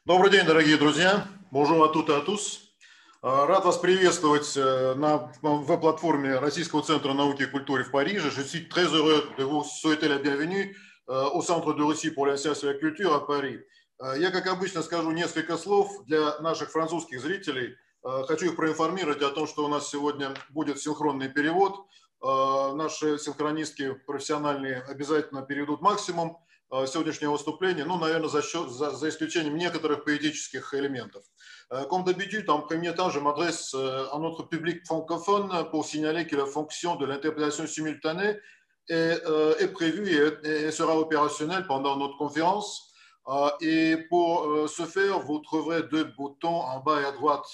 Добрый день, дорогие друзья. Bonjour à toutes et à tous. Рад вас приветствовать на веб-платформе Российского центра науки и культуры в Париже. Je suis très heureux de vous souhaiter la bienvenue au Centre de Russie pour la science et la culture à Paris. Я, как обычно, скажу несколько слов для наших французских зрителей. Хочу их проинформировать о том, что у нас сегодня будет синхронный перевод. Наши синхронистки профессиональные обязательно переведут максимум сегодняшнего выступления, ну, наверное, за исключением некоторых поэтических элементов. Comme d'habitude, en premier temps, je m'adresse à notre public francophone pour signaler que la fonction de l'interprétation simultanée est prévue et sera opérationnelle pendant notre conférence. Et pour ce faire, vous trouverez deux boutons en bas et à droite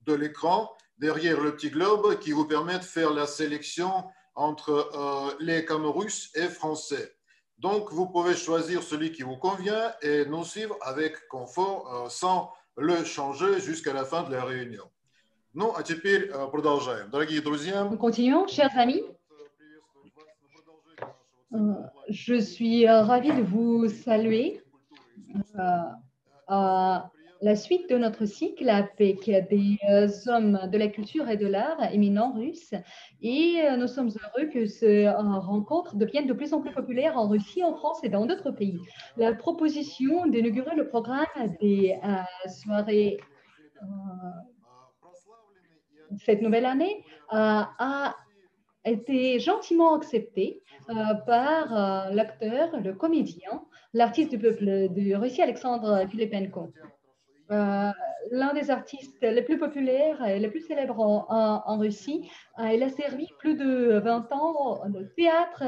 de l'écran, derrière le petit globe, qui vous permet de faire la sélection entre les canaux russes et français. Donc, vous pouvez choisir celui qui vous convient et nous suivre avec confort, sans le changer jusqu'à la fin de la réunion. Ну, а теперь продолжаем. Дорогие друзья. Nous continuons, chers amis. Je suis ravie de vous saluer à la suite de notre cycle avec des hommes de la culture et de l'art éminents russes. Et nous sommes heureux que ces rencontres deviennent de plus en plus populaires en Russie, en France et dans d'autres pays. La proposition d'inaugurer le programme des soirées cette nouvelle année a été gentiment acceptée par l'acteur, le comédien, l'artiste du peuple de Russie, Alexandre Filipenko. L'un des artistes les plus populaires et les plus célèbres en Russie. Il a servi plus de 20 ans au théâtre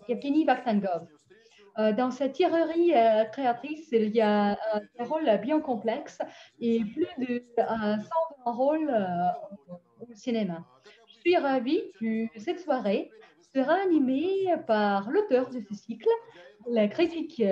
Yevgeny Vakhtangov. Dans cette tirrerie créatrice, il y a des rôles bien complexes et plus de 120 rôles au cinéma. Je suis ravie que cette soirée sera animée par l'auteur de ce cycle, la critique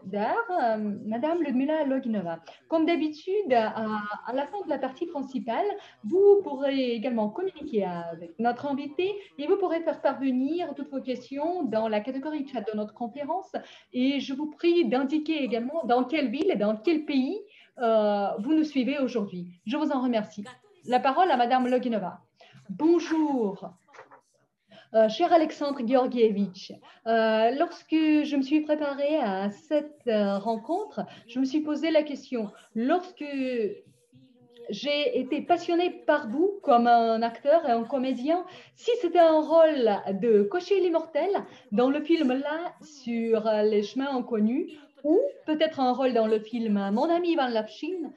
d'art, Madame Ludmila Loginova. Comme d'habitude, à la fin de la partie principale, vous pourrez également communiquer avec notre invité et vous pourrez faire parvenir toutes vos questions dans la catégorie chat de notre conférence. Et je vous prie d'indiquer également dans quelle ville et dans quel pays vous nous suivez aujourd'hui. Je vous en remercie. La parole à Madame Loginova. Bonjour. Cher Alexandre Georgievitch, lorsque je me suis préparée à cette rencontre, je me suis posé la question, lorsque j'ai été passionnée par vous comme un acteur et un comédien, si c'était un rôle de cocher l'immortel dans le film là sur les chemins inconnus, ou peut-être un rôle dans le film Mon ami Ivan Lapchin,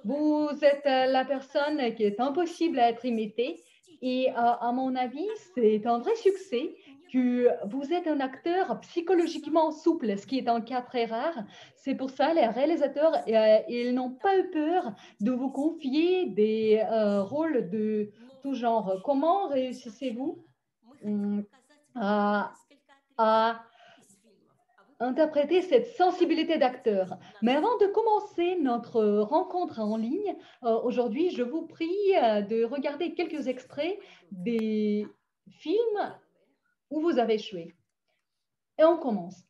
vous êtes la personne qui est impossible à être imitée. Et à mon avis, c'est un vrai succès que vous êtes un acteur psychologiquement souple, ce qui est un cas très rare. C'est pour ça les réalisateurs, ils n'ont pas eu peur de vous confier des rôles de tout genre. Comment réussissez-vous à interpréter cette sensibilité d'acteur? Mais avant de commencer notre rencontre en ligne, aujourd'hui, je vous prie de regarder quelques extraits des films où vous avez joué. Et on commence.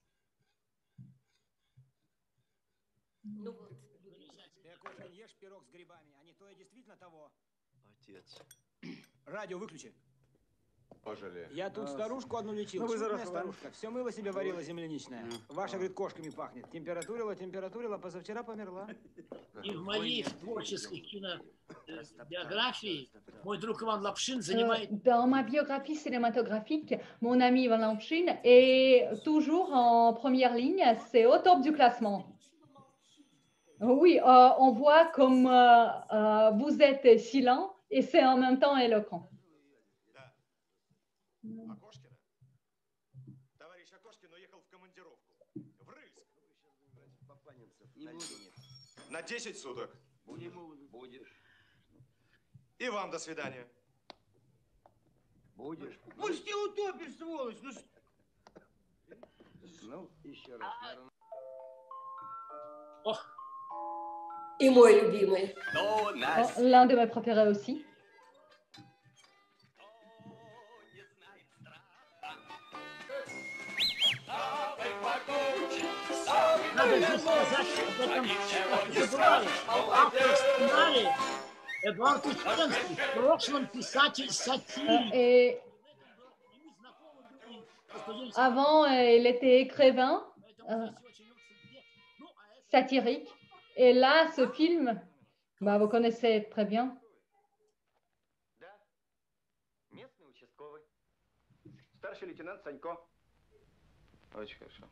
Я тут старушку одну лечил, чудная старушка. Все мыло себе варила земляничное. Ваша, говорит, кошками пахнет. Температурила, позавчера померла. И в моей творческой кинобиографии мой друг Иван Лапшин занимает... Dans ma biographie cinématographique, mon ami Ivan Lapchin est toujours en première ligne. C'est au top du classement. Oui, on voit comme vous êtes si lent et c'est en même temps éloquent. На 10 суток. Будешь. И вам до свидания. Будешь. Пусть ты утопишь, сволочь! Ну, еще раз. Ох. И мой любимый. L'un de mes préférés aussi. надо здесь сказать об этом, что забываю. Автор сценария Эдуард Успенский, в прошлом писатель сатирик. Avant, il était écrivain satirique. Et là, ce film, bah, vous connaissez très bien. Местный участковый. Старший лейтенант Санько. Очень хорошо.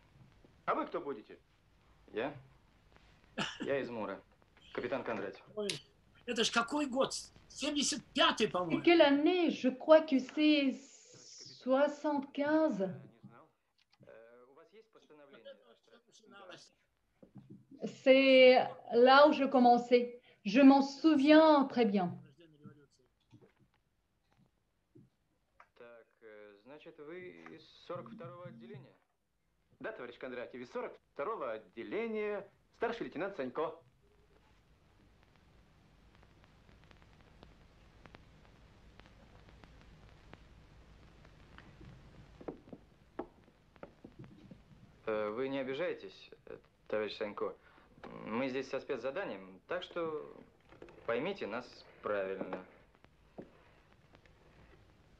А вы кто будете? Я? Я из Мура. Капитан Кондратьев. Ой, это ж какой год? 75-й, по-моему. Quelle année? Je crois que c'est 75. У вас есть постановление? C'est là où je commençais. Je m'en souviens très bien. Так, значит, вы из 42-го отделения? Да, товарищ Кондратьев, из 42-го отделения, старший лейтенант Санько. Вы не обижаетесь, товарищ Санько? Мы здесь со спецзаданием, так что поймите нас правильно.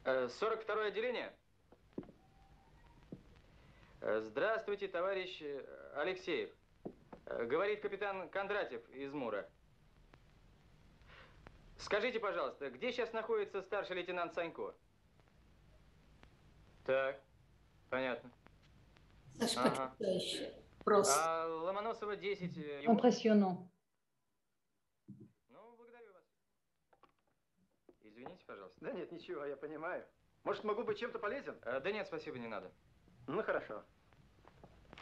42-е отделение. Здравствуйте, товарищ Алексеев. Говорит капитан Кондратьев из Мура. Скажите, пожалуйста, где сейчас находится старший лейтенант Санько? Так, понятно. Саша, потрясающе. Просто. А Ломоносова 10... Impressionnant. Ну, благодарю вас. Извините, пожалуйста. Да нет, ничего, я понимаю. Может, могу быть чем-то полезен? Да нет, спасибо, не надо. Ну, хорошо.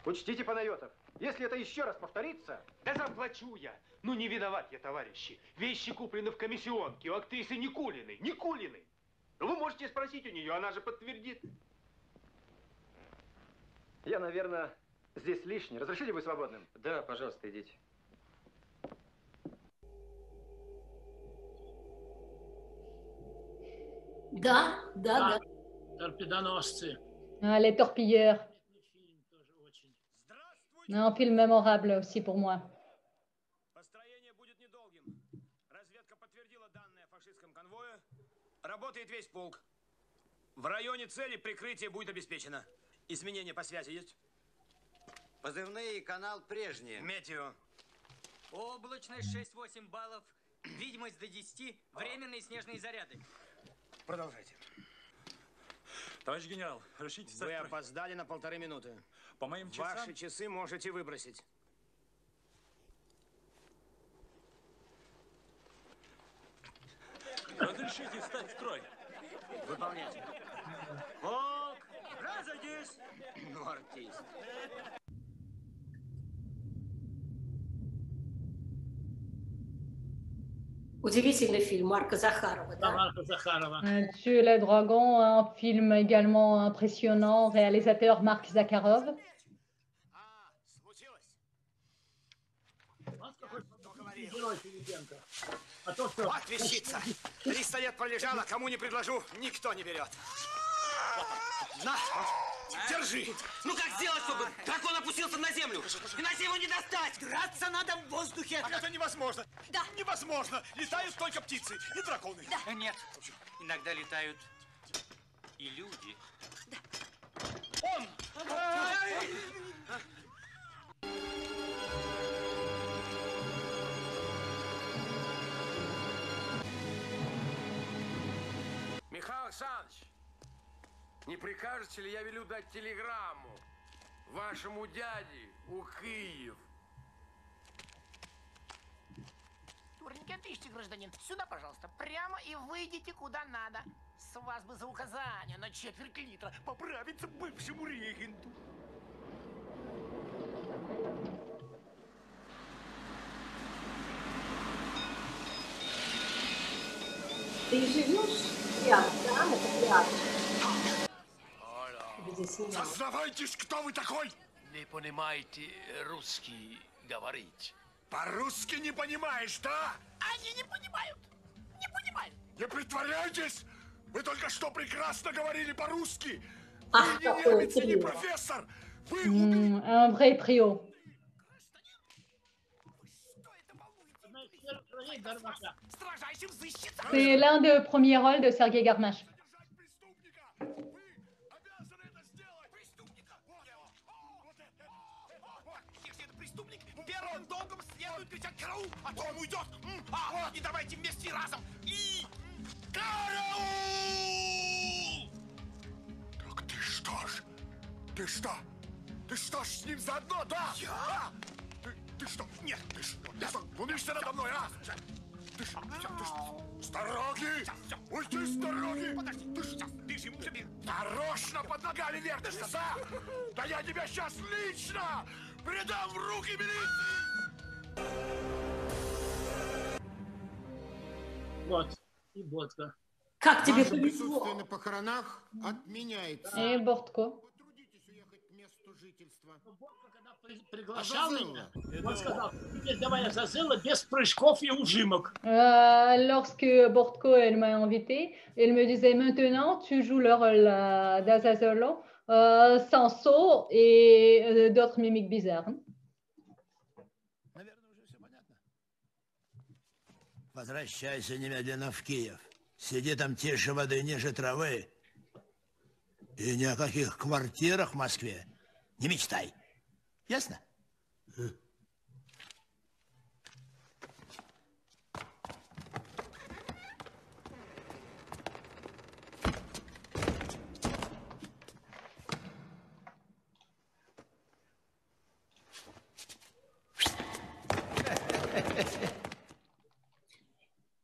Учтите, Панайотов, если это еще раз повторится... Да заплачу я. Ну, не виноват я, товарищи. Вещи куплены в комиссионке у актрисы Никулиной. Никулиной. Вы можете спросить у нее, она же подтвердит. Я, наверное, здесь лишний. Разрешите быть свободным? Да, пожалуйста, идите. Да, да, да. Торпедоносцы. Ah, les torpilleurs. Un film mémorable aussi pour moi. Построение будет недолгим. Разведка подтвердила данные о фашистском конвое. Работает весь полк. В районе цели прикрытие будет обеспечено. Изменения по связи есть? Позывные канал прежние. Метео. Облачность 6-8 баллов. Видимость до 10. Временные снежные заряды. Продолжайте. Товарищ генерал, решите Вы опоздали на 1,5 минуты. По моим часам... Ваши часы можете выбросить. Разрешите встать в строй. Выполняйте. Полк, разойдись. Ну, артист. Удивительный фильм Марка Захарова, да? Марка Захарова. Tuer les dragons, un film également impressionnant, réalisateur Marc Zakharov. Вот вещица. 300 лет пролежала, кому не предложу, никто не берет. На, держи. Ну как сделать, чтобы дракон опустился на землю? Иначе его не достать. Драться надо в воздухе. А это невозможно. Да. Невозможно. Летают только птицы и драконы. Да. Нет. Иногда летают и люди. Да. Он! Михаил Александрович, не прикажете ли я велю дать телеграмму вашему дяде у Киев? Турненько, пишите, гражданин. Сюда, пожалуйста. Прямо и выйдите куда надо. С вас бы за указание на 1/4 литра поправиться бывшему регенту. Ты живешь рядом, да? Это рядом. Сознавайтесь, кто вы такой? Не понимаете русский говорить? По-русски не понимаешь, да? Они не понимают. Не понимают. Не притворяйтесь! Вы только что прекрасно говорили по-русски! Ах, Вы не какой немец и не трио. профессор! Вы Un vrai trio. C'est l'un des premiers rôles de Sergei Garmash. Первым долгом следует кричать «Караул!», а то он уйдет. И давайте вместе разом. И... Караул! Так ты что ж? Ты что? Ты что ж с ним заодно, да? Я? Ты что? Нет, ты что? Ты что? Умишься надо мной, а? Ты что? С дороги! Уйди с дороги! Подожди, ты же ему тебе нарочно под ногами вертишься, да? Да я тебя сейчас лично предам в руки милиции! Вот, и водка. Как тебе Ваше повезло? присутствие на похоронах отменяется. Et Bortko. Потрудитесь уехать к месту жительства. Приглашал меня, он сказал, теперь давай я зазыла без прыжков и ужимок. Lorsque Bortko elle m'a invité, elle me disait maintenant tu joues le rôle d'Azazel sans saut et d'autres mimiques bizarres. Наверное, уже все понятно. Возвращайся немедленно в Киев. Сиди там тише воды, ниже травы. И ни о каких квартирах в Москве не мечтай. Ясно?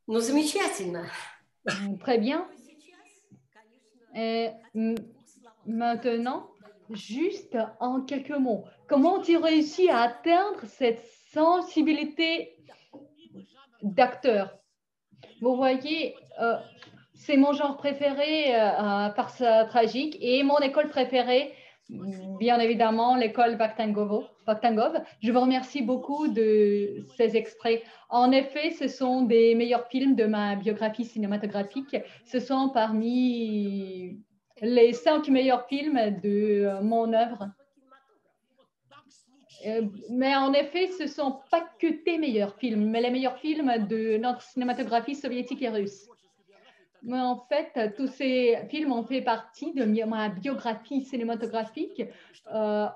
Ну, замечательно. Très bien. Et maintenant, juste en quelques mots, comment tu réussis à atteindre cette sensibilité d'acteur? Vous voyez, c'est mon genre préféré par sa tragique et mon école préférée, bien évidemment, l'école Vakhtangov. Je vous remercie beaucoup de ces extraits. En effet, ce sont des meilleurs films de ma biographie cinématographique. Ce sont parmi les 5 meilleurs films de mon œuvre. Mais en effet, ce ne sont pas que tes meilleurs films, mais les meilleurs films de notre cinématographie soviétique et russe. Mais en fait, tous ces films ont fait partie de ma biographie cinématographique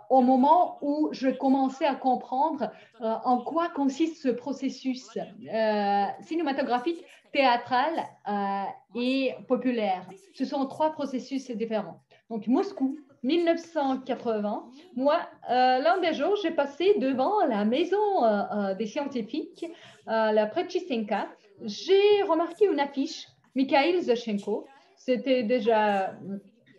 au moment où je commençais à comprendre en quoi consiste ce processus cinématographique, théâtral et populaire. Ce sont 3 processus différents. Donc, Moscou, 1980. Moi, l'un des jours, j'ai passé devant la maison des scientifiques, la Prechistenka. J'ai remarqué une affiche, Mikhail Zoshenko. C'était déjà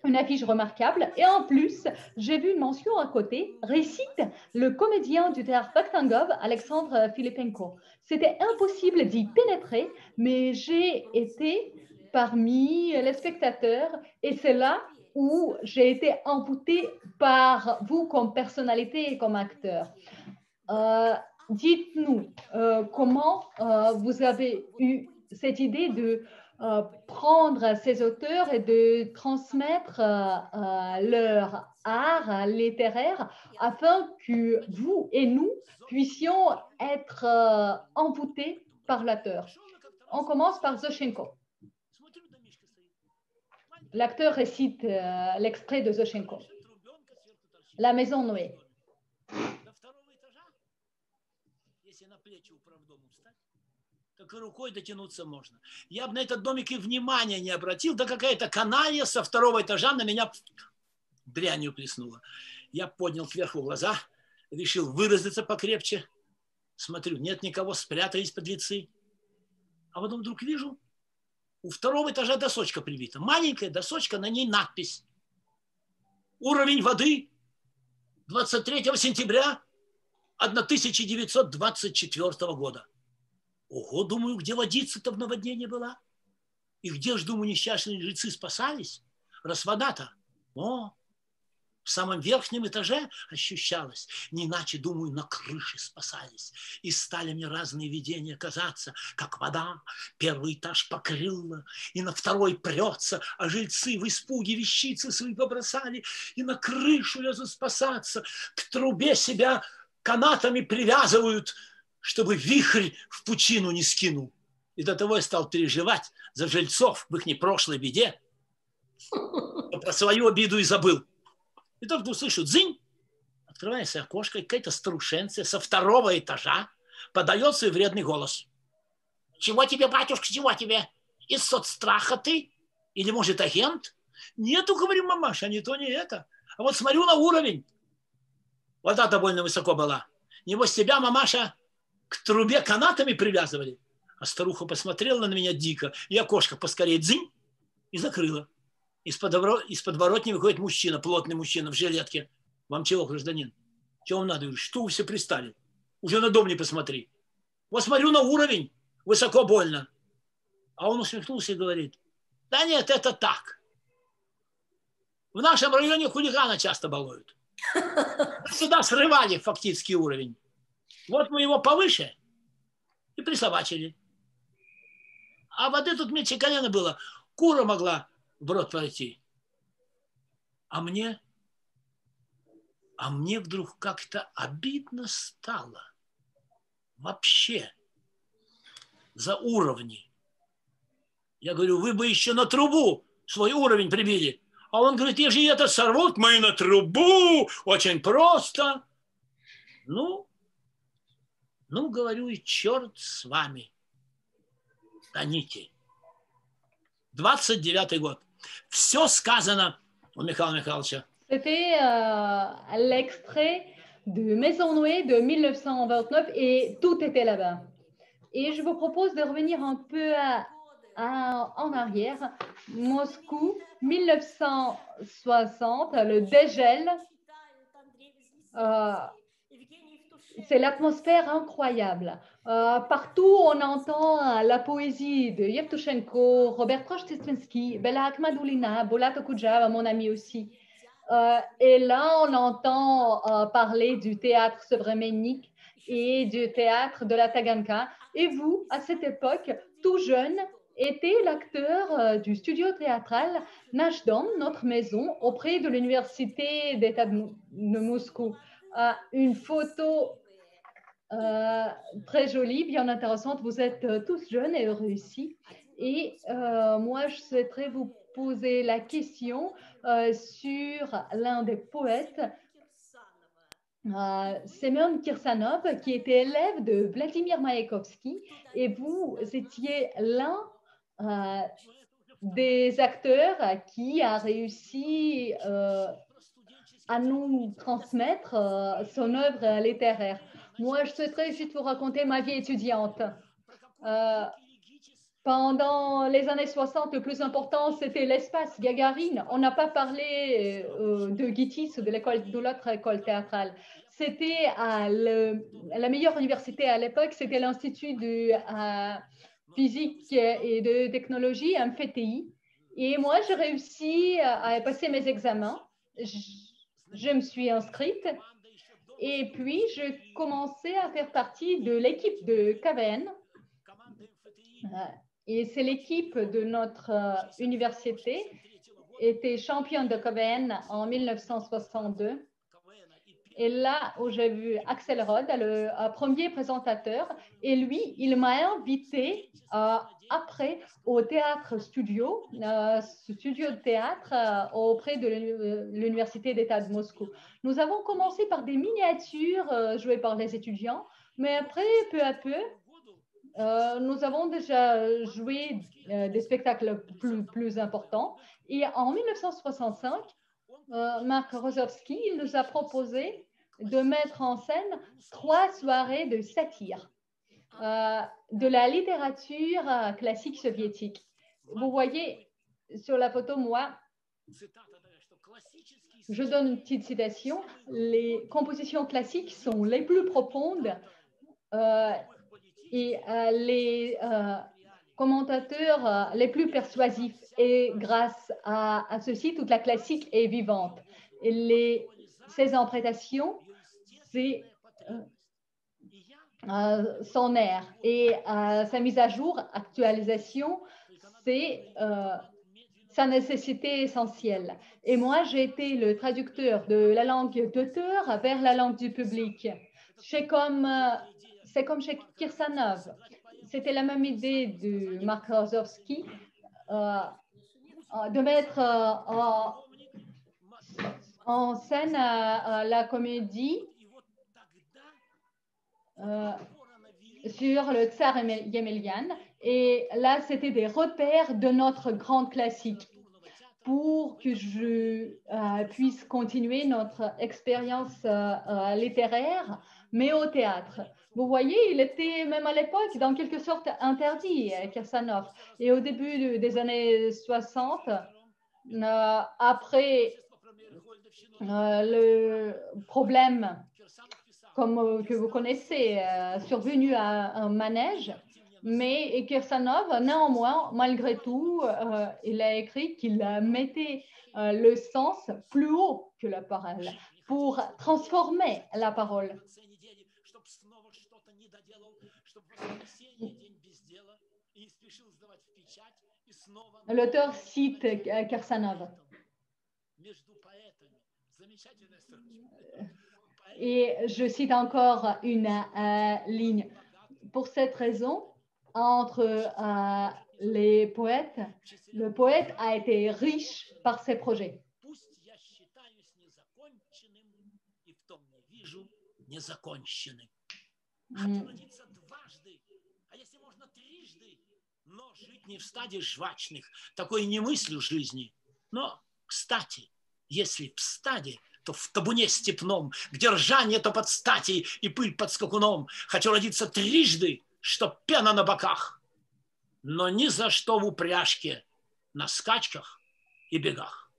une affiche remarquable. Et en plus, j'ai vu une mention à côté, récite le comédien du théâtre Vakhtangov, Alexandre Filipenko. C'était impossible d'y pénétrer, mais j'ai été parmi les spectateurs et c'est là où j'ai été envoûtée par vous comme personnalité et comme acteur. Dites-nous comment vous avez eu cette idée de prendre ces auteurs et de transmettre leur art littéraire afin que vous et nous puissions être envoûtés par l'auteur. On commence par Zoshenko. L'acteur récite l'extrait de Zoshenko. La maison Noé. Так и рукой дотянуться можно. Я бы на этот домик и внимания не обратил, да какая-то каналья со 2-го этажа на меня дрянью плеснула. Я поднял кверху глаза, решил выразиться покрепче. Смотрю, нет никого, спрятались подлецы. А потом вдруг вижу, у 2-го этажа досочка прибита. Маленькая досочка, на ней надпись. Уровень воды 23 сентября 1924 года. Ого, думаю, где водица-то в наводнении была? И где ж, думаю, несчастные жильцы спасались? Раз вода-то, в самом верхнем этаже ощущалось. Не иначе, думаю, на крыше спасались. И стали мне разные видения казаться, как вода 1-й этаж покрыла, и на 2-й прется, а жильцы в испуге вещицы свои побросали, и на крышу лезут спасаться, к трубе себя канатами привязывают. чтобы вихрь в пучину не скинул. И до того я стал переживать за жильцов в их прошлой беде. Я про свою обиду и забыл. И тут услышу дзынь, открывается окошко, какая-то старушенция со второго этажа подает свой вредный голос. Чего тебе, батюшка, чего тебе? Из соцстраха ты? Или, может, агент? Нету, говорю, мамаша, не то, не это. А вот смотрю на уровень. Вода довольно высоко была. Небось, тебя, мамаша, к трубе канатами привязывали. А старуха посмотрела на меня дико, и окошко поскорее дзынь и закрыла. Из-под воротни выходит мужчина, плотный мужчина в жилетке. Вам чего, гражданин? Чего вам надо? Что вы все пристали? Уже на дом не посмотри. Вот смотрю на уровень, высоко больно. А он усмехнулся и говорит, да нет, это так. В нашем районе хулигана часто балуют. Сюда срывали фактический уровень. Вот мы его повыше и присобачили. А воды тут меньше колена было. Кура могла в рот пройти. А мне вдруг как-то обидно стало. Вообще. За уровни. Я говорю, вы бы еще на трубу свой уровень прибили. А он говорит, если это сорвут, мы на трубу. Очень просто. Ну, говорю, и черт с вами. Гоните. 29-й год. Все сказано у Михаила Михайловича. C'était l'extrait de Maisonneuve de 1929 et tout était là-bas. Et je vous propose de revenir un peu en arrière. Moscou, 1960, le dégel. C'est l'atmosphère incroyable. Partout, on entend la poésie de Yevtushenko, Robert Trostinsky, Bella Akhmadoulina, Bolat Okudjava, mon ami aussi. Et là, on entend parler du théâtre Sovremennik et du théâtre de la Taganka. Et vous, à cette époque, tout jeune, était l'acteur du studio théâtral Nash Dom, notre maison, auprès de l'Université d'État de Moscou. Une photo très jolie, bien intéressante. Vous êtes tous jeunes et heureux ici. Et moi, je souhaiterais vous poser la question sur l'un des poètes, Semyon Kirsanov, qui était élève de Vladimir Mayakovsky. Et vous étiez l'un des acteurs qui a réussi à nous transmettre son œuvre littéraire. Moi, je souhaiterais juste vous raconter ma vie étudiante. Pendant les années 60, le plus important, c'était l'espace, Gagarine. On n'a pas parlé de Guitis ou de l'autre école théâtrale. C'était la meilleure université à l'époque, c'était l'Institut de physique et de technologie, MFTI. Et moi, j'ai réussi à passer mes examens. Je me suis inscrite et puis je commençais à faire partie de l'équipe de KVN. Et c'est l'équipe de notre université, était championne de KVN en 1962. Et là où j'ai vu Axel Rod, le premier présentateur, et lui, il m'a invité après au théâtre studio, studio de théâtre auprès de l'Université d'État de Moscou. Nous avons commencé par des miniatures jouées par les étudiants, mais après, peu à peu, nous avons déjà joué des spectacles plus importants. Et en 1965, Marc Rozovsky nous a proposé de mettre en scène 3 soirées de satire de la littérature classique soviétique. Vous voyez sur la photo, moi, je donne une petite citation. Les compositions classiques sont les plus profondes et les commentateurs les plus persuasifs. Et grâce à ceci, toute la classique est vivante. Et ces interprétations, c'est son air. Et sa mise à jour, actualisation, c'est sa nécessité essentielle. Et moi, j'ai été le traducteur de la langue d'auteur vers la langue du public. C'est comme c'est comme chez Kirsanov. C'était la même idée de Mark Rozovsky de mettre en scène la comédie sur le tsar Yemelyan. Et là, c'était des repères de notre grande classique pour que je puisse continuer notre expérience littéraire, mais au théâtre. Vous voyez, il était même à l'époque, dans quelque sorte, interdit, Kirsanov. Et au début des années 60, après le problème comme que vous connaissez, survenu à un manège, mais Kirsanov, néanmoins, malgré tout, il a écrit qu'il mettait le sens plus haut que la parole pour transformer la parole. L'auteur cite Kirsanov. Et je cite encore une ligne. Pour cette raison, entre les poètes, le poète a été riche par ses projets. Но жить не в стаде жвачных, такой не мыслью жизни. Но, кстати, если в стаде, то в табуне степном, где ржание то под стати и пыль под скакуном. Хочу родиться трижды, чтоб пена на боках, но ни за что в упряжке, на скачках и бегах.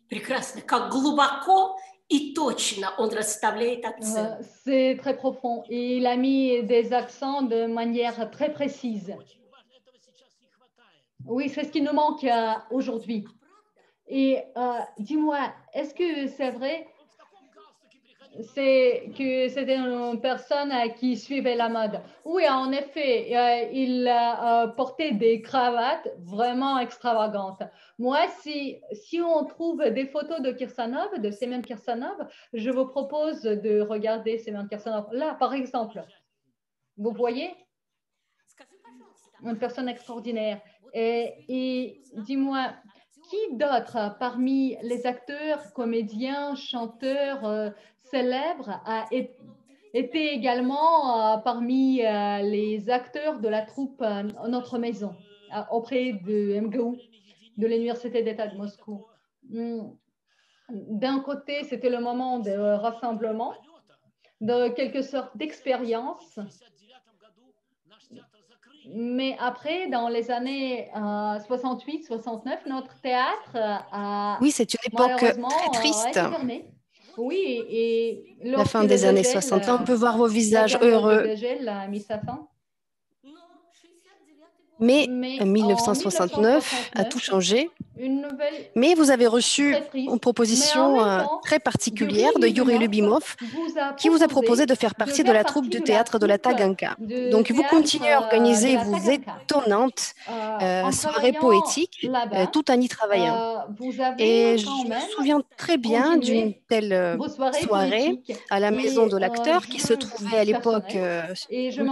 Прекрасно, как глубоко и точно он расставляет акцент. C'est très profond et il a mis des accents de manière très précise. Oui, c'est ce qui nous manque aujourd'hui. Et dis-moi, est-ce que c'est vrai que c'était une personne qui suivait la mode? Oui, en effet, il portait des cravates vraiment extravagantes. Moi, si on trouve des photos de Kirsanov, de Semyon Kirsanov, je vous propose de regarder Semyon Kirsanov. Là, par exemple, vous voyez une personne extraordinaire. Et dis-moi, qui d'autre parmi les acteurs, comédiens, chanteurs célèbres a été également parmi les acteurs de la troupe Notre Maison auprès de MGU, de l'Université d'État de Moscou? D'un côté, c'était le moment de rassemblement, de quelque sorte d'expérience. Mais après, dans les années 68-69, notre théâtre a Oui, c'est une époque très triste. Oui, et la fin des années 60. Là, on peut voir vos visages heureux. A mis sa fin. Mais 1969 a tout changé. Mais vous avez reçu une proposition très particulière de Yuri Lubimov qui vous a proposé de faire partie de la troupe du théâtre de la Taganka. Donc, vous continuez à organiser vos étonnantes soirées poétiques tout en y travaillant. Et je me souviens très bien d'une telle soirée à la maison de l'acteur qui se trouvait à l'époque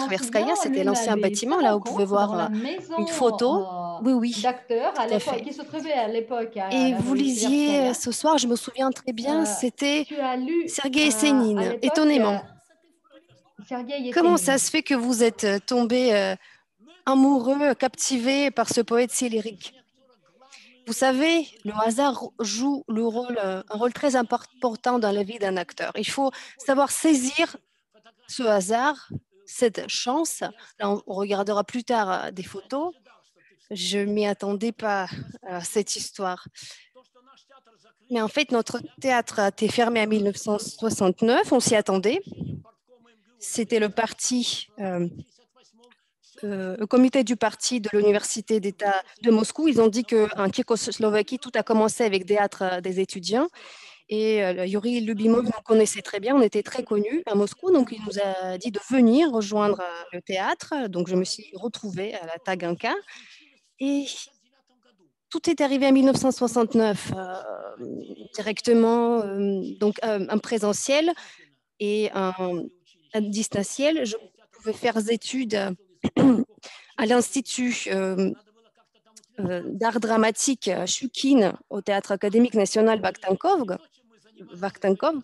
Tverskaya. C'était l'ancien bâtiment, là où vous pouvez voir une photo. Oui, d'acteur à l'époque, qui se trouvait à l'époque. Et vous lisiez ce soir, je me souviens très bien, c'était Sergueï Esénine, étonnamment. Comment ça se fait que vous êtes tombé amoureux, captivé par ce poète si lyrique? Vous savez, le hasard joue un rôle très important dans la vie d'un acteur. Il faut savoir saisir ce hasard, cette chance. Là, on regardera plus tard des photos. Je ne m'y attendais pas à cette histoire. Mais en fait, notre théâtre a été fermé en 1969. On s'y attendait. C'était le parti, le comité du parti de l'Université d'État de Moscou. Ils ont dit qu'en Tchécoslovaquie, tout a commencé avec le théâtre des étudiants. Et Yuri Lubimov nous connaissait très bien, on était très connus à Moscou, donc il nous a dit de venir rejoindre le théâtre. Donc je me suis retrouvée à la Taganka. Et tout est arrivé en 1969, directement, donc en présentiel et en distanciel. Je pouvais faire des études à l'Institut d'art dramatique Choukine au Théâtre académique national Vakhtankov.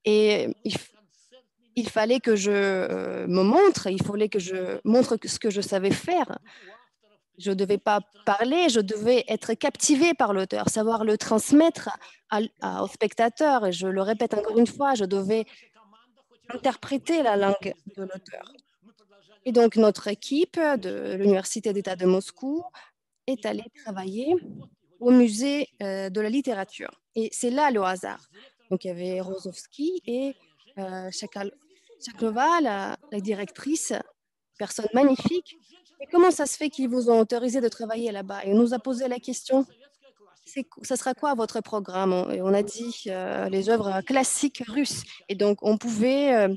Et il fallait que je me montre, il fallait que je montre ce que je savais faire. Je ne devais pas parler, je devais être captivée par l'auteur, savoir le transmettre au spectateur. Et je le répète encore une fois, je devais interpréter la langue de l'auteur. Et donc, notre équipe de l'Université d'État de Moscou est allée travailler au musée de la littérature. Et c'est là le hasard. Donc, il y avait Rozovsky et Chaklova, la directrice, personne magnifique. Et comment ça se fait qu'ils vous ont autorisé de travailler là-bas? Et on nous a posé la question, ça sera quoi votre programme? Et on a dit les œuvres classiques russes. Et donc, on pouvait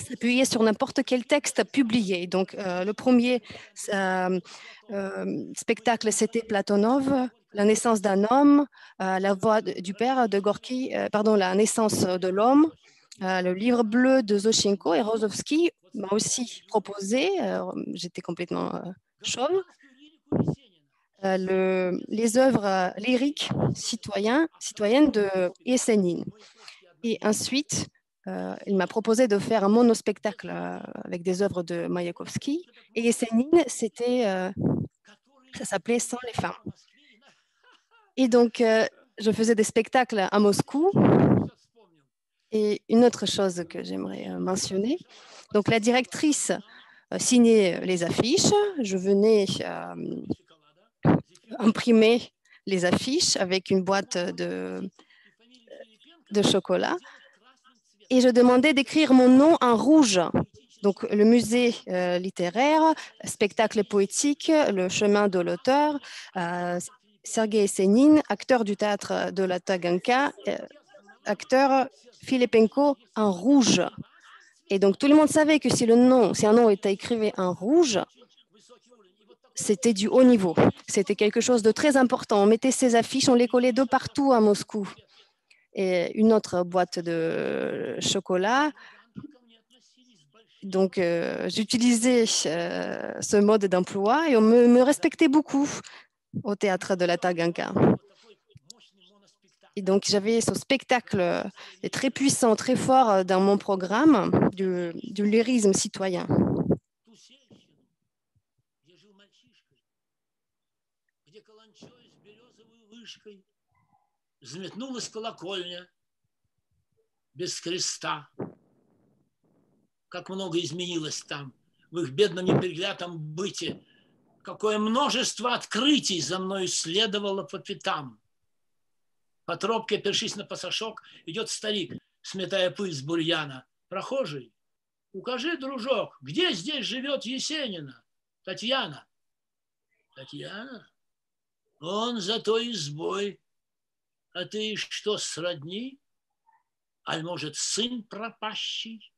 s'appuyer sur n'importe quel texte publié. Donc, le premier spectacle, c'était Platonov, La naissance d'un homme, La voix du père de Gorky, La naissance de l'homme, le livre bleu de Zoshenko. Et Rozovsky m'a aussi proposé, j'étais complètement chauve, les œuvres lyriques citoyennes de Yesenin. Et ensuite, il m'a proposé de faire un monospectacle avec des œuvres de Mayakovsky. Et Yesenin, ça s'appelait Sans les femmes. Et donc, je faisais des spectacles à Moscou. Et une autre chose que j'aimerais mentionner, donc la directrice signait les affiches. Je venais imprimer les affiches avec une boîte de chocolat. Et je demandais d'écrire mon nom en rouge. Donc, le musée littéraire, spectacle poétique, le chemin de l'auteur, Sergei Yesenin, acteur du théâtre de la Taganka, acteur Filipenko en rouge. Et donc, tout le monde savait que si un nom était écrit en rouge, c'était du haut niveau. C'était quelque chose de très important. On mettait ces affiches, on les collait de partout à Moscou. Et une autre boîte de chocolat. Donc, j'utilisais ce mode d'emploi et on me respectait beaucoup au théâtre de la Taganka. Et donc, j'avais ce spectacle très puissant, très fort dans mon programme du lyrisme citoyen. Взметнулась колокольня без креста. Как много изменилось там, в их бедном неприглядном быте. Какое множество открытий за мною следовало по пятам. По тропке, опершись на пасашок, идет старик, сметая пыль с бурьяна. Прохожий, укажи, дружок, где здесь живет Есенина? Татьяна. Татьяна? Он за той избой. А ты что, сродни? Аль, может, сын пропащий?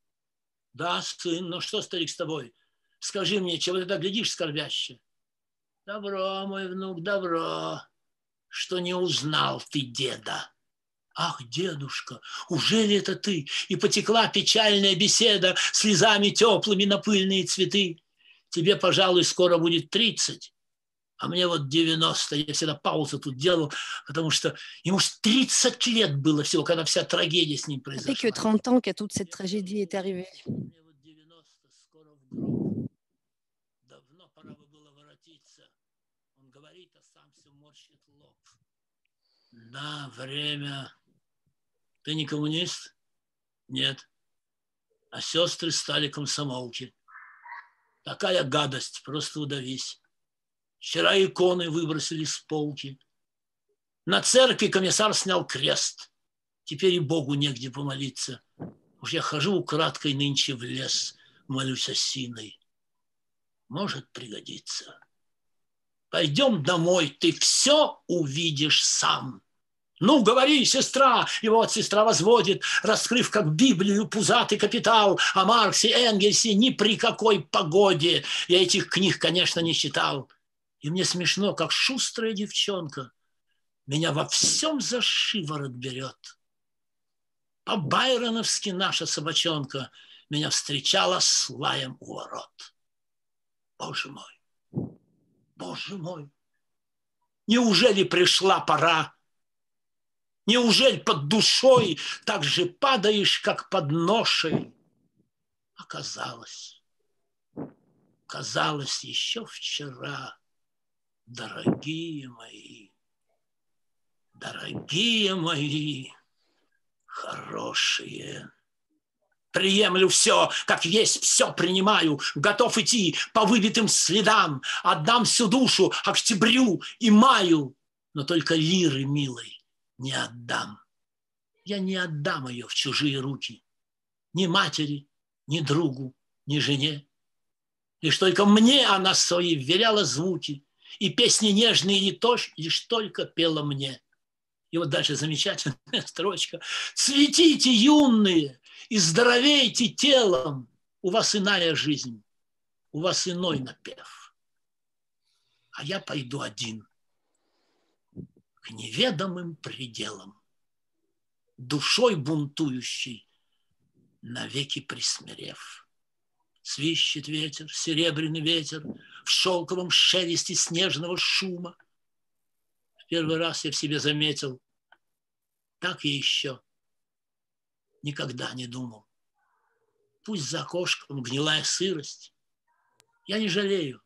Да, сын, но что, старик, с тобой? Скажи мне, чего ты так глядишь скорбяще? Добро, мой внук, добро, что не узнал ты деда. Ах, дедушка, уже ли это ты? И потекла печальная беседа слезами теплыми на пыльные цветы. Тебе, пожалуй, скоро будет 30. А мне вот 90, я всегда паузу тут делал, потому что ему 30 лет было всего, когда вся трагедия с ним произошла. C'est que 30 ans que toute cette tragédie est arrivée. Мне вот 90, скоро в гроб. Давно пора бы было воротиться. Он говорит, а сам все морщит лоб. Да, время. Ты не коммунист? Нет. А сестры стали комсомолки. Такая гадость, просто удавись. Вчера иконы выбросили с полки. На церкви комиссар снял крест. Теперь и Богу негде помолиться. Уж я хожу украдкой нынче в лес, молюсь осиной. Может пригодиться. Пойдем домой, ты все увидишь сам. Ну, говори, сестра! И вот сестра возводит, раскрыв как Библию пузатый капитал о Марксе, Энгельсе, ни при какой погоде. Я этих книг, конечно, не читал. И мне смешно, как шустрая девчонка меня во всем за шиворот берет. По-байроновски наша собачонка меня встречала с лаем у ворот. Боже мой, Боже мой, неужели пришла пора? Неужели под душой так же падаешь, как под ношей? Казалось еще вчера, дорогие мои, хорошие. Приемлю все, как есть, все принимаю, готов идти по выбитым следам, отдам всю душу октябрю и маю, но только лиры милой не отдам. Я не отдам ее в чужие руки, ни матери, ни другу, ни жене. Лишь только мне она свои вверяла звуки, и песни нежные лишь только пела мне. И вот дальше замечательная строчка. Цветите, юные, и здоровейте телом. У вас иная жизнь, у вас иной напев. А я пойду один к неведомым пределам, душой бунтующей, навеки присмирев. Свищет ветер, серебряный ветер, в шелковом шелесте снежного шума. В первый раз я в себе заметил, так я еще никогда не думал. Пусть за окошком гнилая сырость. Я не жалею,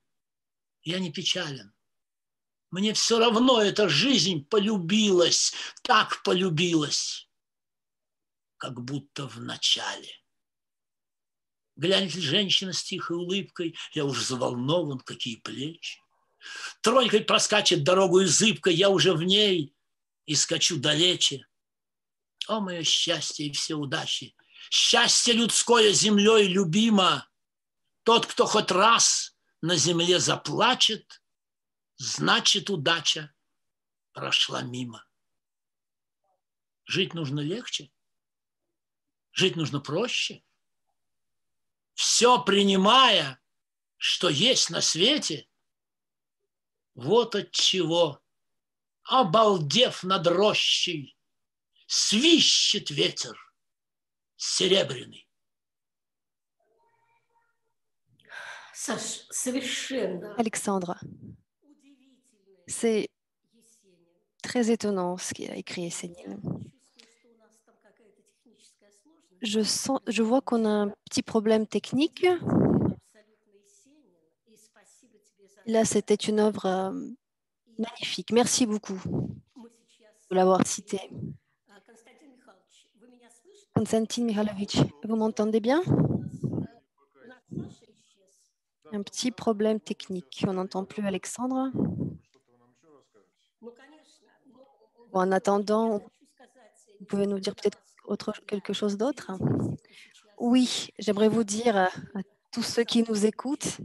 я не печален. Мне все равно эта жизнь полюбилась, так полюбилась, как будто в начале. Глянет женщина с тихой улыбкой, я уж заволнован, какие плечи. Тройкой проскачет дорогу и зыбкой, я уже в ней и скачу далече. О, мое счастье и все удачи! Счастье людское землей любимо. Тот, кто хоть раз на земле заплачет, значит, удача прошла мимо. Жить нужно легче, жить нужно проще. Все принимая, что есть на свете, вот от чего, обалдев над рощей, свищет ветер серебряный. Саш, совершенно. Alexandre, c'est très étonnant ce qu'il a écrit Есенин. Je vois qu'on a un petit problème technique. Là, c'était une œuvre magnifique. Merci beaucoup de l'avoir citée. Konstantin Mikhailovich, vous m'entendez bien? Un petit problème technique. On n'entend plus Alexandre. Bon, en attendant, vous pouvez nous dire peut-être quelque chose d'autre? Oui, j'aimerais vous dire à tous ceux qui nous écoutent,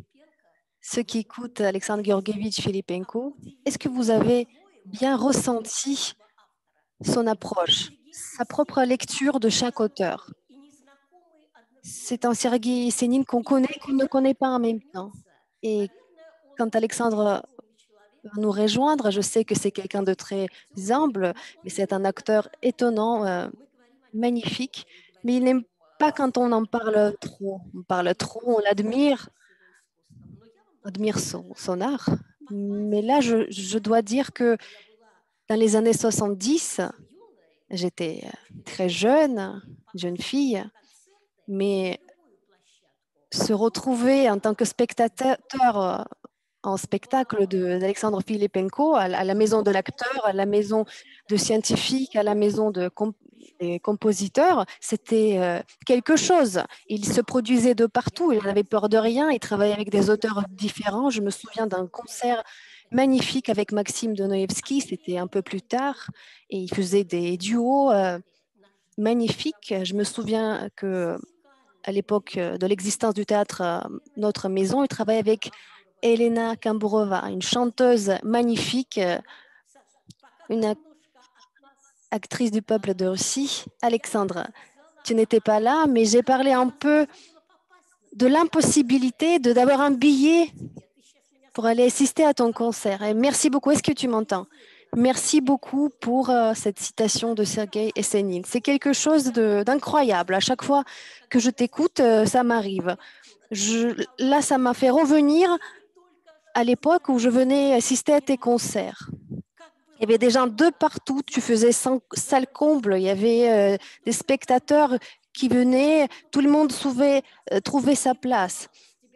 ceux qui écoutent Alexandre Georgievitch Filipenko, est-ce que vous avez bien ressenti son approche, sa propre lecture de chaque auteur? C'est un Sergueï Yesenin qu'on connaît, qu'on ne connaît pas en même temps. Et quand Alexandre va nous rejoindre, je sais que c'est quelqu'un de très humble, mais c'est un acteur étonnant, magnifique, mais il n'aime pas quand on en parle trop. On parle trop, on l'admire, on admire son art. Mais là, je dois dire que dans les années 70, j'étais très jeune fille, mais se retrouver en tant que spectateur en spectacle d'Alexandre Filipenko à la maison de l'acteur, à la maison de scientifiques, à la maison des compositeurs, c'était quelque chose. Il se produisait de partout, il n'avait peur de rien, il travaillait avec des auteurs différents. Je me souviens d'un concert magnifique avec Maxime Dostoïevski, c'était un peu plus tard, et il faisait des duos magnifiques. Je me souviens qu'à l'époque de l'existence du théâtre Notre Maison, il travaillait avec Elena Kamburova, une chanteuse magnifique, une actrice du peuple de Russie. Alexandre, tu n'étais pas là, mais j'ai parlé un peu de l'impossibilité d'avoir un billet pour aller assister à ton concert. Et merci beaucoup. Est-ce que tu m'entends? Merci beaucoup pour cette citation de Sergueï Essénine. C'est quelque chose d'incroyable. À chaque fois que je t'écoute, ça m'arrive. Là, ça m'a fait revenir à l'époque où je venais assister à tes concerts. Il y avait des gens de partout, tu faisais salle comble, il y avait des spectateurs qui venaient, tout le monde trouvait sa place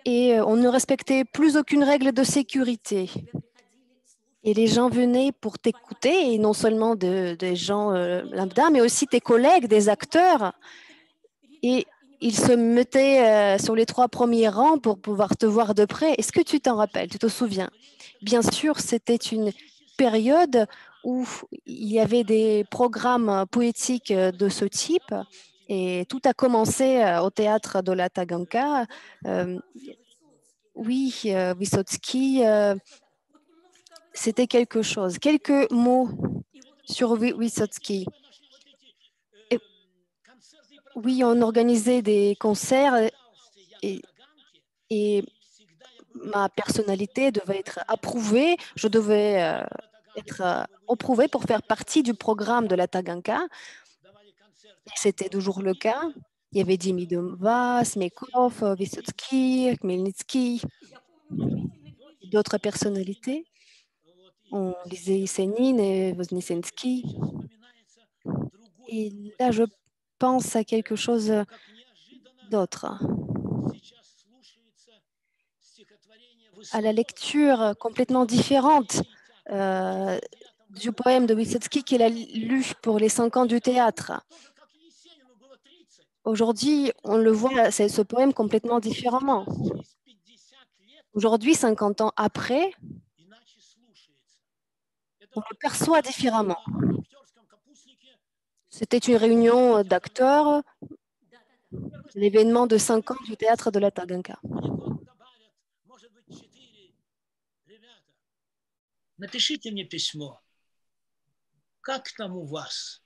et on ne respectait plus aucune règle de sécurité. Et les gens venaient pour t'écouter, et non seulement des gens lambda, mais aussi tes collègues, des acteurs. Et ils se mettaient sur les 3 premiers rangs pour pouvoir te voir de près. Est-ce que tu t'en rappelles, tu te souviens? Bien sûr, c'était une période où il y avait des programmes poétiques de ce type. Et tout a commencé au théâtre de la Taganka. Oui, Vysotsky, c'était quelque chose. Quelques mots sur Vysotsky. Oui, on organisait des concerts et ma personnalité devait être approuvée. Je devais être approuvée pour faire partie du programme de la Taganka. C'était toujours le cas. Il y avait Demidova, Smekov, Vysotsky, Khmelnytsky, d'autres personnalités. On lisait Есенин et Voznesensky. Et là, je pense à quelque chose d'autre. À la lecture complètement différente du poème de Vysotsky qu'il a lu pour les 5 ans du théâtre. Aujourd'hui, on le voit, c'est ce poème complètement différemment. Aujourd'hui, 50 ans après, on le perçoit différemment. C'était une réunion d'acteurs, l'événement de 5 ans du théâtre de la Taganka. Напишите мне письмо. Как там у вас?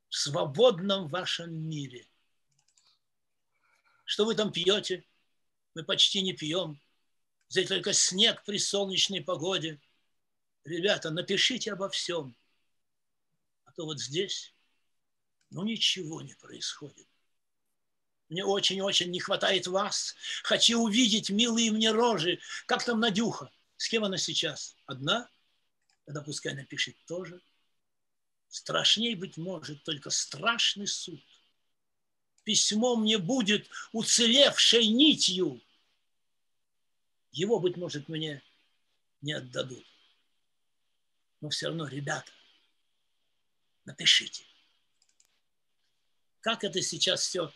В свободном вашем мире. Что вы там пьете? Мы почти не пьем. Здесь только снег при солнечной погоде. Ребята, напишите обо всем. А то вот здесь, ну, ничего не происходит. Мне очень-очень не хватает вас. Хочу увидеть милые мне рожи. Как там Надюха? С кем она сейчас? Одна? Тогда пускай напишет тоже. Страшней, быть может, только страшный суд. Письмо мне будет уцелевшей нитью. Его, быть может, мне не отдадут. Но все равно, ребята, напишите. Как это сейчас все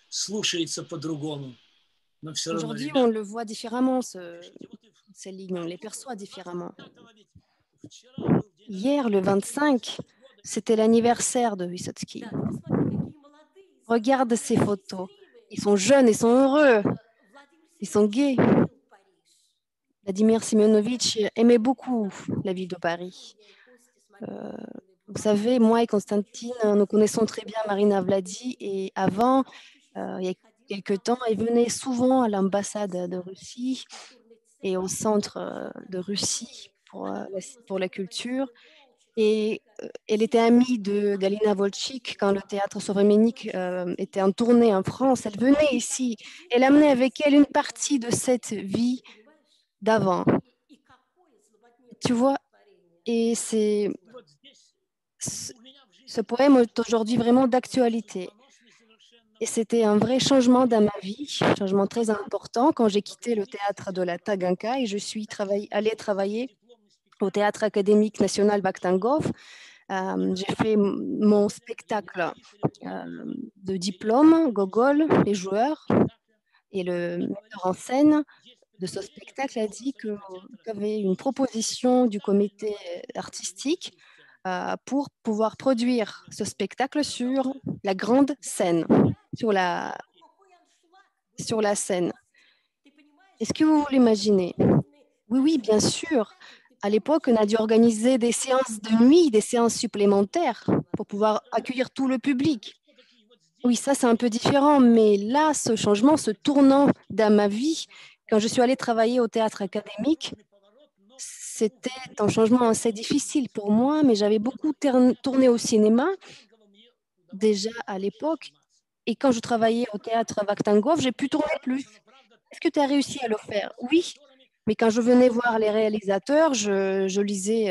слушается по-другому? Но все равно, Aujourd'hui, ребята, on le voit différemment, ces lignes, on les perçoit différemment. Hier, le 25, c'était l'anniversaire de Vysotsky. Regarde ces photos. Ils sont jeunes, ils sont heureux, ils sont gais. Vladimir Semyonovitch aimait beaucoup la ville de Paris. Vous savez, moi et Constantine, nous connaissons très bien Marina Vladi et avant, il y a quelques temps, elle venait souvent à l'ambassade de Russie et au centre de Russie pour la culture. Et elle était amie de Galina Volchik quand le théâtre Sovremennik était en tournée en France. Elle venait ici. Elle amenait avec elle une partie de cette vie d'avant. Tu vois, et ce poème est aujourd'hui vraiment d'actualité. Et c'était un vrai changement dans ma vie, un changement très important quand j'ai quitté le théâtre de la Taganka et je suis allée travailler au Théâtre académique national Vakhtangov. J'ai fait mon spectacle de diplôme, Gogol, les joueurs, et le metteur en scène de ce spectacle a dit qu'il y avait une proposition du comité artistique pour pouvoir produire ce spectacle sur la grande scène, sur la scène. Est-ce que vous l'imaginez? Oui, oui, bien sûr. À l'époque, on a dû organiser des séances de nuit, des séances supplémentaires pour pouvoir accueillir tout le public. Oui, ça, c'est un peu différent, mais là, ce changement, ce tournant dans ma vie, quand je suis allée travailler au théâtre académique, c'était un changement assez difficile pour moi, mais j'avais beaucoup tourné au cinéma déjà à l'époque. Et quand je travaillais au théâtre Vakhtangov, j'ai pu tourner plus. Est-ce que tu as réussi à le faire? Oui, mais quand je venais voir les réalisateurs, je lisais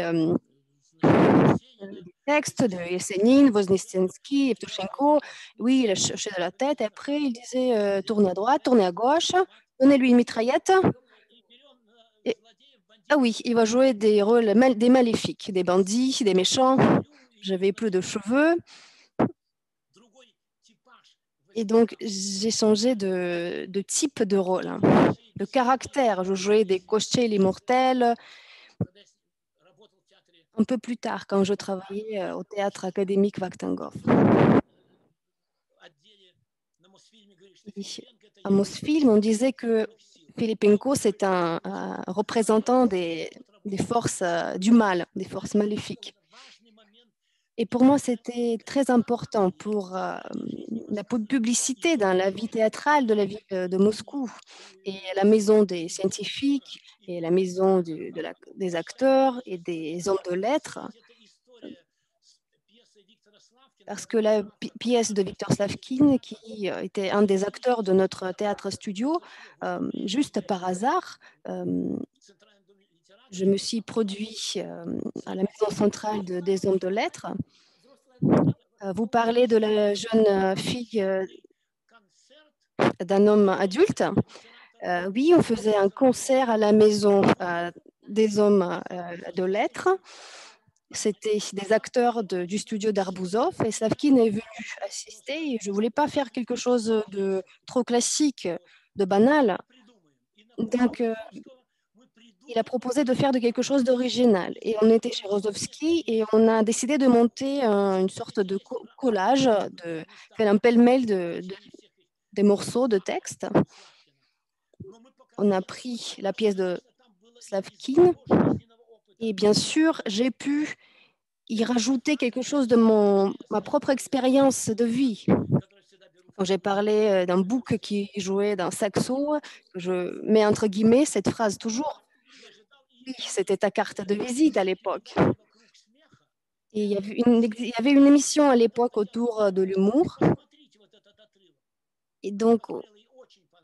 des textes de Yesenin, Voznesensky, Evtushenko. Oui, il cherchait de la tête. Et après, il disait tournez à droite, tournez à gauche, donnez-lui une mitraillette. Et, ah oui, il va jouer des rôles des maléfiques, des bandits, des méchants. J'avais plus de cheveux. Et donc, j'ai changé de type de rôle, hein, de caractère. Je jouais des cochers l'immortel. Un peu plus tard, quand je travaillais au théâtre académique Vakhtangov. À Mosfilm, on disait que Filipenko, c'est un représentant des forces du mal, des forces maléfiques. Et pour moi, c'était très important pour la publicité dans la vie théâtrale de la ville de Moscou et la maison des scientifiques et la maison des acteurs et des hommes de lettres. Parce que la pièce de Victor Slavkin, qui était un des acteurs de notre théâtre studio, juste par hasard, je me suis produit à la maison centrale des hommes de lettres. Vous parlez de la jeune fille d'un homme adulte. Oui, on faisait un concert à la maison des hommes de lettres. C'était des acteurs du studio d'Arbouzov et Slavkin est venu assister. Et je ne voulais pas faire quelque chose de trop classique, de banal. Donc, il a proposé de faire quelque chose d'original. Et on était chez Rozovski et on a décidé de monter une sorte de collage, de faire un pêle-mêle des morceaux de texte. On a pris la pièce de Slavkin et bien sûr, j'ai pu y rajouter quelque chose de ma propre expérience de vie. Quand j'ai parlé d'un bouc qui jouait d'un saxo, je mets entre guillemets cette phrase toujours. Oui, c'était ta carte de visite à l'époque. Et il y avait une émission à l'époque autour de l'humour. Et donc,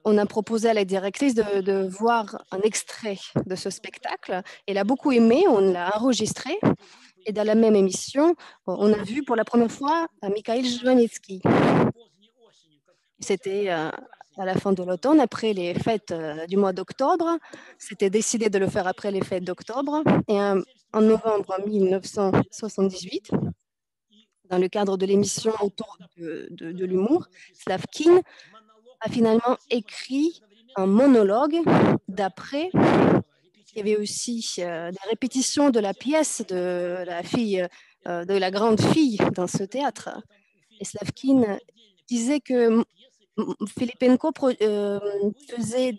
on a proposé à la directrice de voir un extrait de ce spectacle. Elle a beaucoup aimé, on l'a enregistré. Et dans la même émission, on a vu pour la première fois Mikhail Zhvanetsky. C'était à la fin de l'automne, après les fêtes du mois d'octobre. C'était décidé de le faire après les fêtes d'octobre. Et en novembre 1978, dans le cadre de l'émission autour de l'humour, Slavkin a finalement écrit un monologue d'après. Il y avait aussi des répétitions de la pièce de la fille, de la grande fille dans ce théâtre. Et Slavkin disait que Filipenko faisait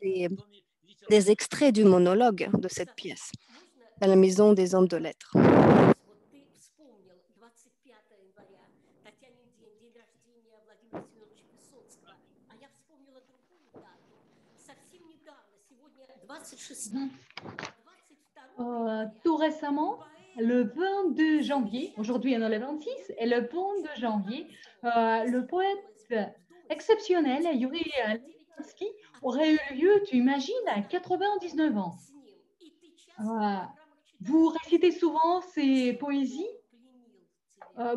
des extraits du monologue de cette pièce dans la maison des hommes de lettres. Tout récemment, le 22 janvier, aujourd'hui on est le 26, et le 22 janvier, le poète exceptionnel Yuri Levensky aurait eu lieu, tu imagines, à 99 ans. Vous récitez souvent ses poésies.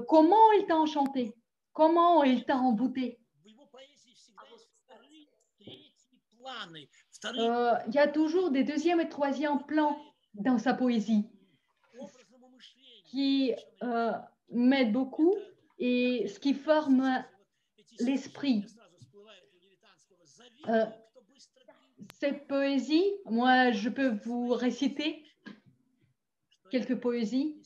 Comment il t'a enchanté? Comment il t'a embouté? Il y a toujours des deuxième et troisième plans dans sa poésie qui m'aident beaucoup et ce qui forme l'esprit. Cette poésie, moi, je peux vous réciter quelques poésies.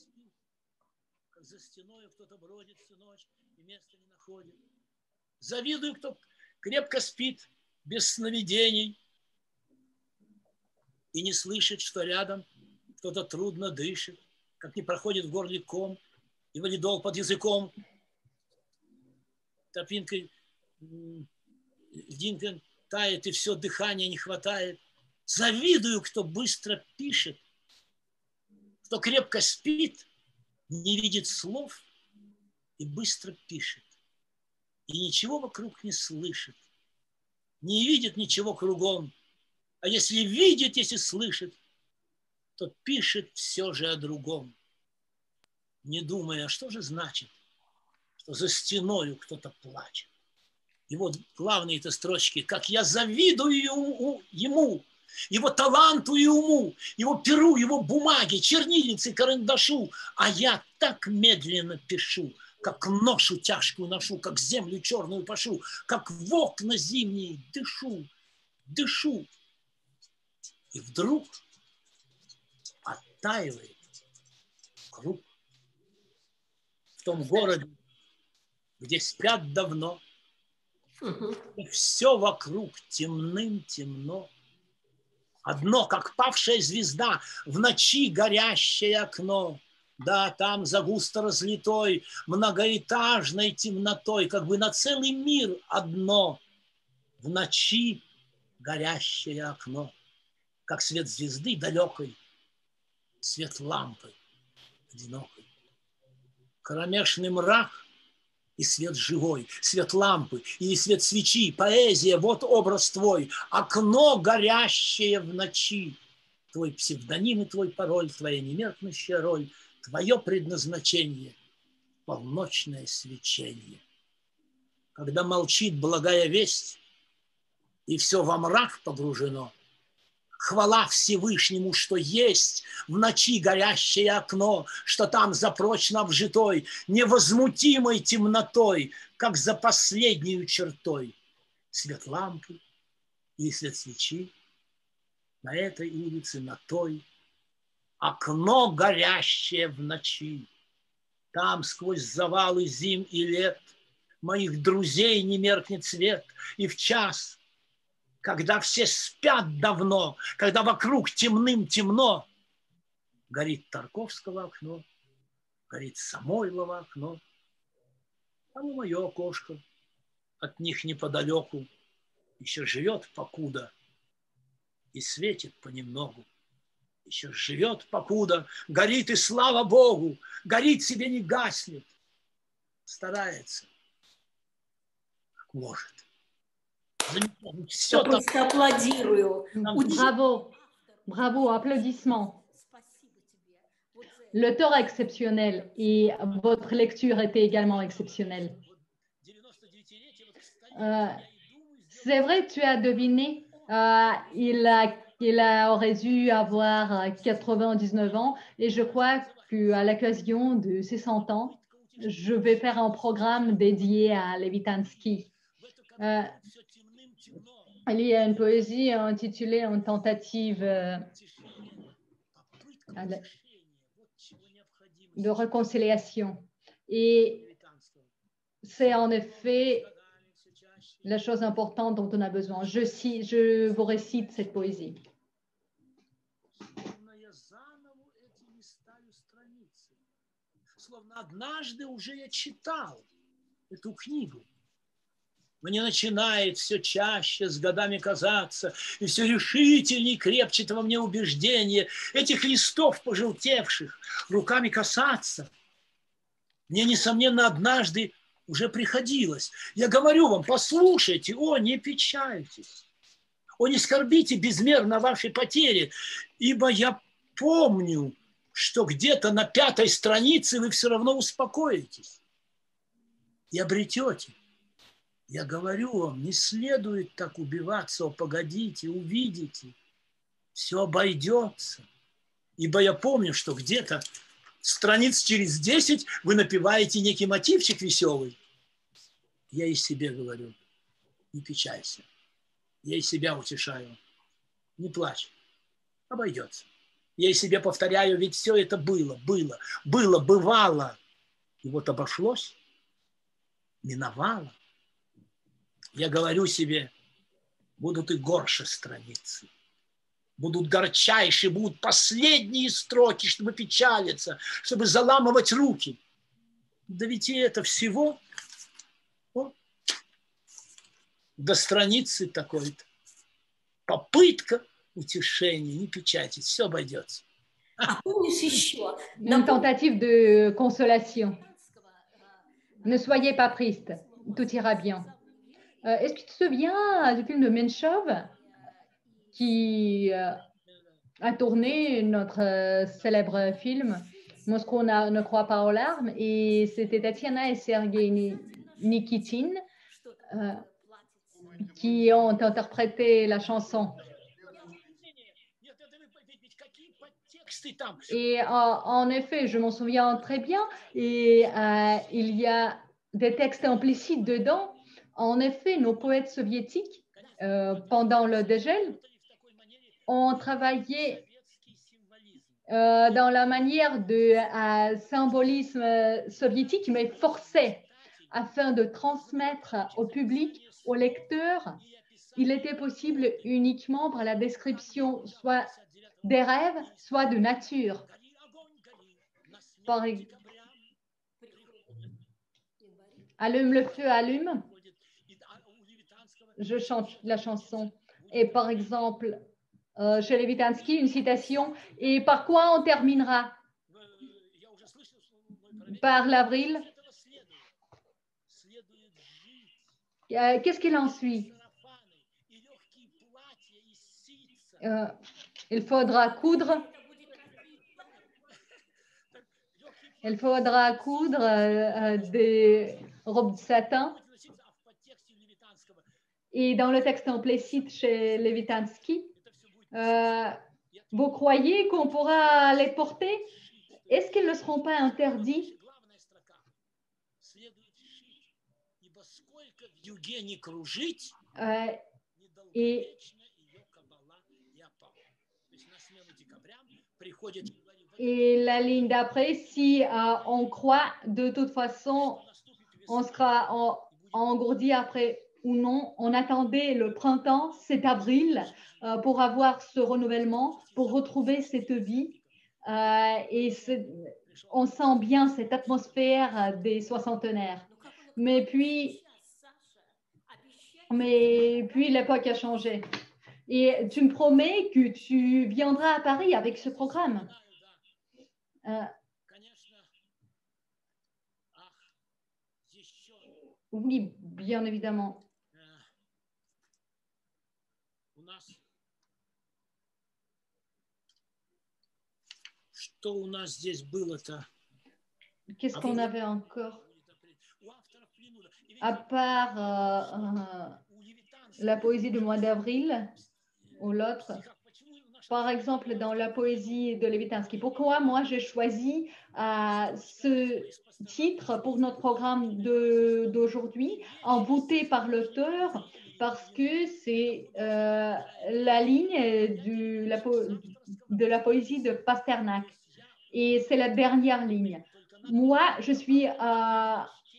Завидую, кто крепко спит, без сновидений, и не слышит, что рядом кто-то трудно дышит, как не проходит в горле ком, и валидол под языком. Тропинка льдинка тает, и все дыхания не хватает. Завидую, кто быстро пишет, кто крепко спит, не видит слов и быстро пишет, и ничего вокруг не слышит, не видит ничего кругом, а если видит, если слышит, то пишет все же о другом, не думая, что же значит, что за стеною кто-то плачет. И вот главные это строчки: как я завидую ему, его таланту и уму, его перу, его бумаге, чернильнице, карандашу, а я так медленно пишу, как ношу тяжкую ношу, как землю черную пашу, как в окна зимние дышу, дышу. И вдруг оттаивает круг. В том городе, где спят давно, и все вокруг темным-темно. Одно, как павшая звезда, в ночи горящее окно. Да, там за густо разлитой многоэтажной темнотой, как бы на целый мир одно. В ночи горящее окно, как свет звезды далекой, свет лампы одинокой. Кромешный мрак и свет живой, свет лампы или свет свечи, поэзия, вот образ твой, окно горящее в ночи, твой псевдоним и твой пароль, твоя немеркнущая роль, твое предназначение, полночное свечение. Когда молчит благая весть, и все во мрак погружено, хвала Всевышнему, что есть в ночи горящее окно, что там за прочно обжитой, невозмутимой темнотой, как за последнюю чертой, свет лампы и свет свечи на этой улице, на той, окно горящее в ночи. Там сквозь завалы зим и лет моих друзей не меркнет свет, и в час, когда все спят давно, когда вокруг темным-темно, горит Тарковского окно, горит Самойлова окно, там и мое окошко от них неподалеку еще живет покуда и светит понемногу. Еще живет покуда, горит и слава Богу, горит себе не гаснет, старается, как может. Я просто аплодирую. Bravo, bravo, applaudissements. L'auteur est exceptionnel et votre lecture était également exceptionnelle. C'est vrai, tu as deviné, il aurait dû avoir 99 ans et je crois qu'à l'occasion de ses 100 ans, je vais faire un programme dédié à Levitansky. Il y a une poésie intitulée En tentative de réconciliation. Et c'est en effet la chose importante dont on a besoin. Je vous récite cette poésie. Мне начинает все чаще с годами казаться, и все решительней крепчет во мне убеждение этих листов пожелтевших руками касаться. Мне, несомненно, однажды уже приходилось. Я говорю вам, послушайте, о, не печальтесь, о, не скорбите безмерно вашей потери, ибо я помню, что где-то на 5-й странице вы все равно успокоитесь и обретете. Я говорю вам, не следует так убиваться, о, погодите, увидите, все обойдется. Ибо я помню, что где-то страниц через 10 вы напеваете некий мотивчик веселый. Я и себе говорю, не печалься. Я и себя утешаю, не плачь, обойдется. Я и себе повторяю, ведь все это было, бывало. И вот обошлось, миновало. Я говорю себе, будут и горше страницы, будут горчайшие, будут последние строки, чтобы печалиться, чтобы заламывать руки. Да ведь и это всего до страницы такой-то. Попытка утешения, не печатать, все обойдется. Une tentative de consolation. Ne soyez pas triste, tout ira bien. Est-ce que tu te souviens du film de Menchov qui a tourné notre célèbre film Moscou ne croit pas aux larmes, et c'était Tatiana et Sergei Nikitin qui ont interprété la chanson. Et en effet, je m'en souviens très bien, et il y a des textes implicites dedans. En effet, nos poètes soviétiques, pendant le dégel, ont travaillé dans la manière de symbolisme soviétique, mais forcé, afin de transmettre au public, au lecteur. Il était possible uniquement par la description soit des rêves, soit de nature. Allume le feu, allume. Je chante la chanson. Et par exemple, chez Levitansky, une citation. Et par quoi on terminera? Par l'avril. Qu'est-ce qu'il en suit? Il faudra coudre. Il faudra coudre des robes de satin. Et dans le texte implicite chez Levitansky, vous croyez qu'on pourra les porter? Est-ce qu'ils ne seront pas interdits? Et la ligne d'après, si on croit, de toute façon, on sera engourdi après ou non. On attendait le printemps, cet avril, pour avoir ce renouvellement, pour retrouver cette vie. Et on sent bien cette atmosphère des soixantenaires. Mais puis l'époque a changé. Et tu me promets que tu viendras à Paris avec ce programme. Oui, bien évidemment. Qu'est-ce qu'on avait encore? À part la poésie du mois d'avril ou l'autre, par exemple dans la poésie de Levitansky. Pourquoi moi j'ai choisi ce titre pour notre programme d'aujourd'hui, envoûté par l'auteur, parce que c'est la ligne de la poésie de Pasternak. Et c'est la dernière ligne. Moi, je suis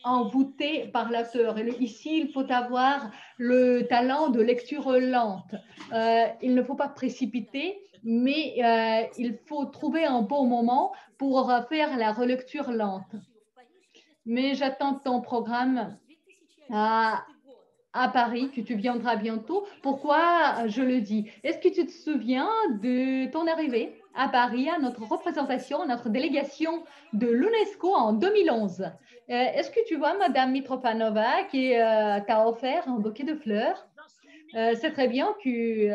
envoûtée par l'auteur. Et ici, il faut avoir le talent de lecture lente. Il ne faut pas précipiter, mais il faut trouver un bon moment pour faire la relecture lente. Mais j'attends ton programme à Paris, que tu viendras bientôt. Pourquoi je le dis? Est-ce que tu te souviens de ton arrivée à Paris, à notre représentation, à notre délégation de l'UNESCO en 2011? Est-ce que tu vois Madame Mitrofanova qui t'a offert un bouquet de fleurs? C'est très bien que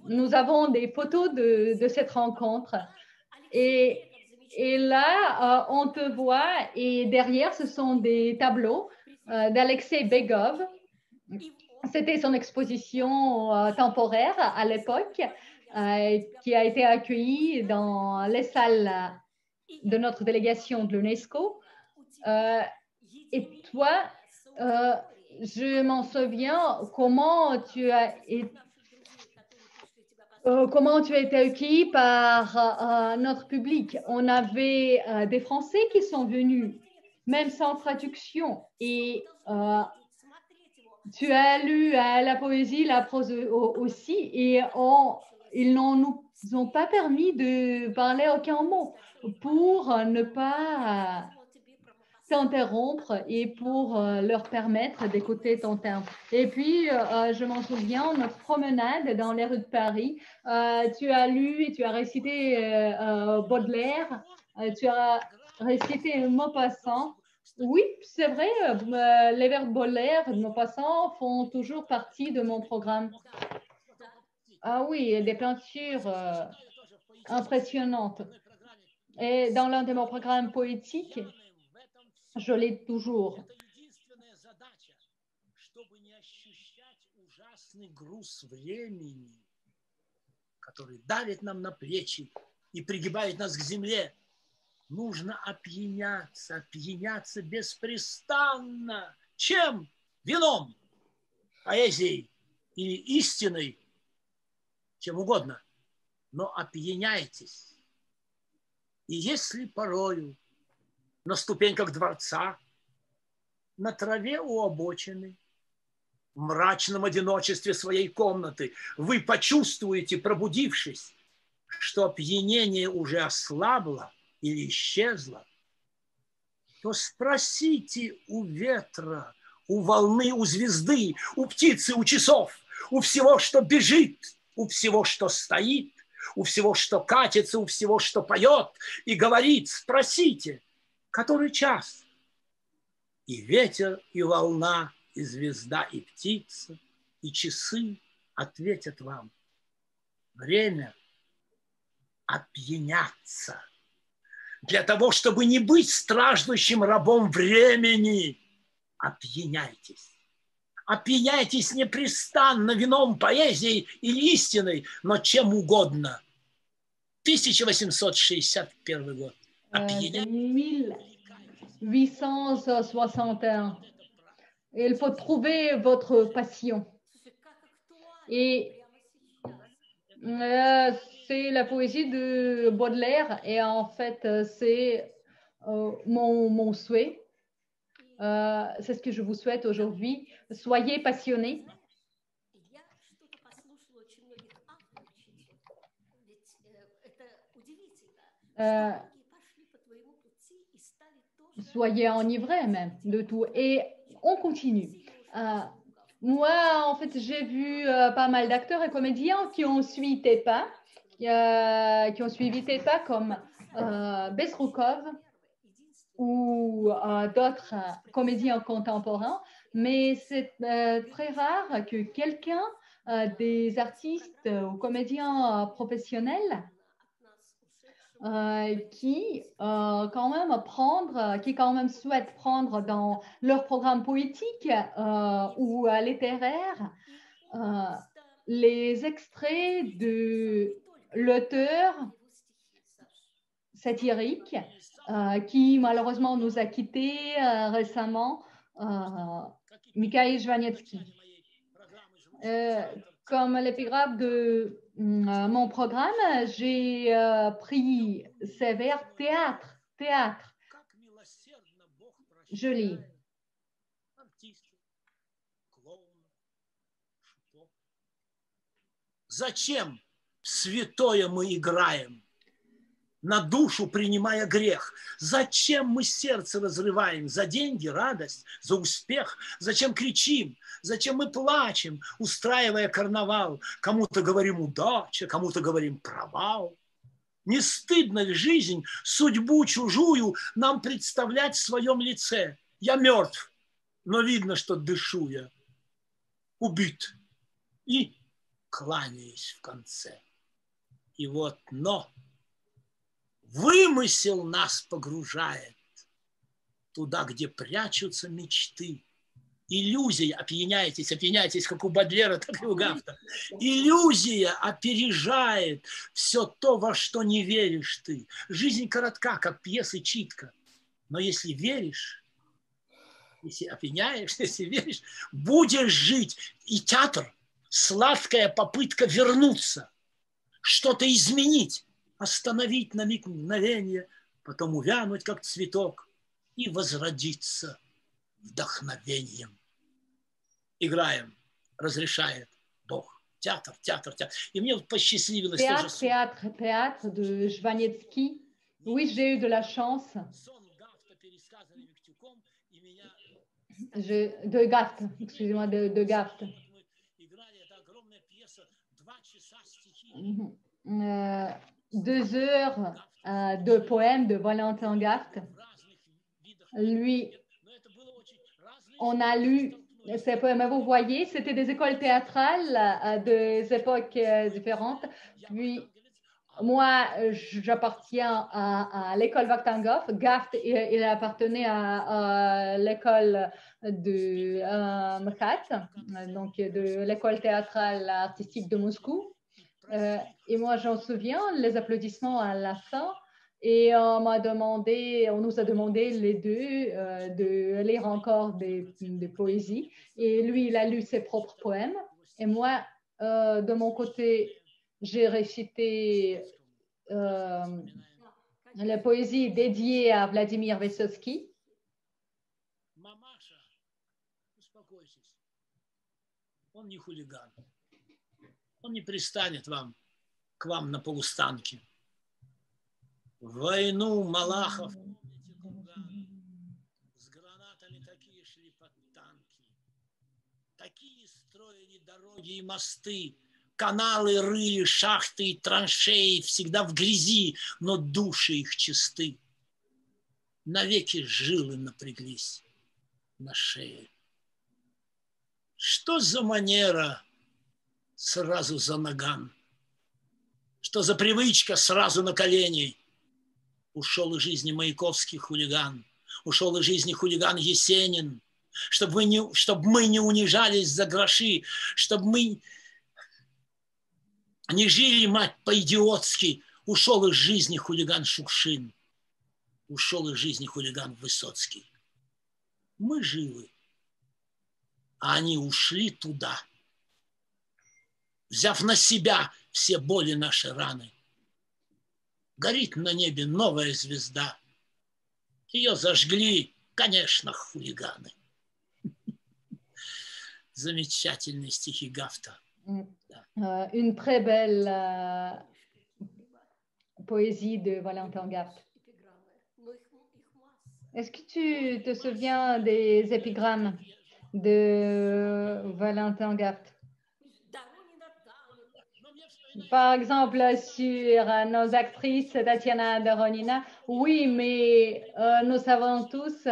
nous avons des photos de cette rencontre. Et là, on te voit, et derrière, ce sont des tableaux d'Alexei Begov. C'était son exposition temporaire à l'époque, qui a été accueillie dans les salles de notre délégation de l'UNESCO. Et toi, je m'en souviens comment tu as été accueilli par notre public. On avait des Français qui sont venus, même sans traduction, et tu as lu la poésie, la prose aussi, et ils ne nous ont pas permis de parler aucun mot pour ne pas t'interrompre et pour leur permettre d'écouter ton thème. Et puis, je m'en souviens, notre promenade dans les rues de Paris, tu as lu et tu as récité Baudelaire, tu as récité Maupassant. Oui, c'est vrai, les vers de Baudelaire et de Maupassant font toujours partie de mon programme. Ah oui, des peintures impressionnantes. Et dans l'un de mes programmes poétiques, je l'ai toujours. Груз времени, который давит нам на плечи и пригибает нас к земле, нужно опьяняться беспрестанно. Чем? Вином, поэзией или истиной, чем угодно. Но опьяняйтесь. И если порою на ступеньках дворца, на траве у обочины, в мрачном одиночестве своей комнаты вы почувствуете, пробудившись, что опьянение уже ослабло или исчезло, то спросите у ветра, у волны, у звезды, у птицы, у часов, у всего, что бежит, у всего, что стоит, у всего, что катится, у всего, что поет и говорит. Спросите, который час? И ветер, и волна, и звезда, и птица, и часы ответят вам. Время опьяняться. Для того, чтобы не быть страждущим рабом времени, опьяняйтесь. Опьяняйтесь непрестанно вином, поэзией или истиной, но чем угодно. 1861 год. 1861. Il faut trouver votre passion. Et c'est la poésie de Baudelaire et en fait, c'est mon souhait. C'est ce que je vous souhaite aujourd'hui. Soyez passionnés. Soyez enivrés même de tout. Et on continue. Moi, en fait, j'ai vu pas mal d'acteurs et comédiens qui ont suivi tes pas, comme Bezrukov ou d'autres comédiens contemporains, mais c'est très rare que quelqu'un des artistes ou comédiens professionnels qui quand même souhaitent prendre dans leur programme poétique ou littéraire les extraits de l'auteur satirique qui malheureusement nous a quittés récemment, Mikhail Jvanetsky. Comme l'épigraphe de mon programme, j'ai pris ces vers théâtre. Je lis. Зачем святое мы играем, на душу принимая грех? Зачем мы сердце разрываем за деньги, радость, за успех? Зачем кричим? Зачем мы плачем, устраивая карнавал? Кому-то говорим удача, кому-то говорим провал. Не стыдно ли жизнь, судьбу чужую нам представлять в своем лице? Я мертв, но видно, что дышу я. Убит. И кланяюсь в конце. И вот, но вымысел нас погружает туда, где прячутся мечты. Иллюзия, опьяняйтесь, как у Бодлера, так и у Гафта. Иллюзия опережает все то, во что не веришь ты. Жизнь коротка, как пьеса читка. Но если веришь, если опьяняешься, если веришь, будешь жить. И театр – сладкая попытка вернуться, что-то изменить, остановить на миг мгновение, потом увянуть, как цветок, и возродиться вдохновением. Играем, разрешает Бог. Театр. И мне посчастливилось тоже... Théâtre de Jvanetsky. Oui, j'ai eu de la chance. de Gaft, excusez-moi, de Gaft. 2 heures de poèmes de Valentin Gaft. Lui, on a lu ces poèmes. Vous voyez, c'était des écoles théâtrales des époques différentes. Puis, moi, j'appartiens à l'école Vakhtangov. Gaft, il appartenait à l'école de MKAT, donc de l'école théâtrale artistique de Moscou. Et moi, j'en souviens, les applaudissements à la fin. Et on nous a demandé les deux de lire encore des poésies. Et lui, il a lu ses propres poèmes. Et moi, de mon côté, j'ai récité la poésie dédiée à Vladimir Vysotsky. Он не хулиган. Он не пристанет к вам на полустанке. В войну Малахов с гранатами такие шли под танки. Такие строили дороги и мосты. Каналы рыли, шахты и траншеи, всегда в грязи, но души их чисты. Навеки жилы напряглись на шее. Что за манера сразу за наган? Что за привычка сразу на колени? Ушел из жизни Маяковский хулиган, ушел из жизни хулиган Есенин, чтобы мы не унижались за гроши, чтобы мы не жили, мать, по-идиотски. Ушел из жизни хулиган Шукшин, ушел из жизни хулиган Высоцкий. Мы живы, а они ушли туда, взяв на себя все боли наши раны. Горит на небе новая звезда. Ее зажгли, конечно, хулиганы. Замечательные стихи Гафта. Une très belle poésie de Valentin Gaft. Est-ce que tu te souviens des épigrammes de Valentin Gaft? Par exemple, sur nos actrices, Tatiana Doronina, oui, mais nous savons tous,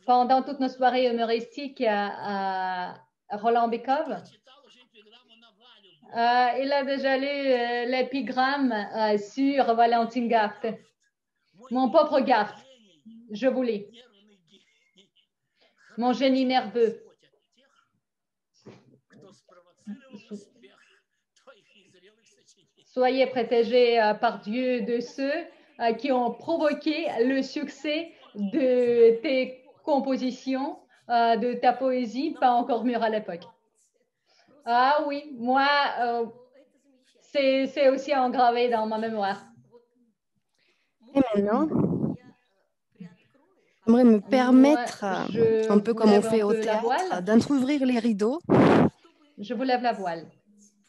pendant toutes nos soirées humoristiques à Roland Bykov, il a déjà lu l'épigramme sur Valentin Gaft. Mon pauvre Gaft, je vous lis. Mon génie nerveux. Soyez protégés par Dieu de ceux qui ont provoqué le succès de tes compositions, de ta poésie, pas encore mûre à l'époque. Ah oui, moi, c'est aussi engravé dans ma mémoire. Et maintenant, j'aimerais me permettre, un peu comme on fait au théâtre, d'entrouvrir les rideaux. Je vous lève la voile.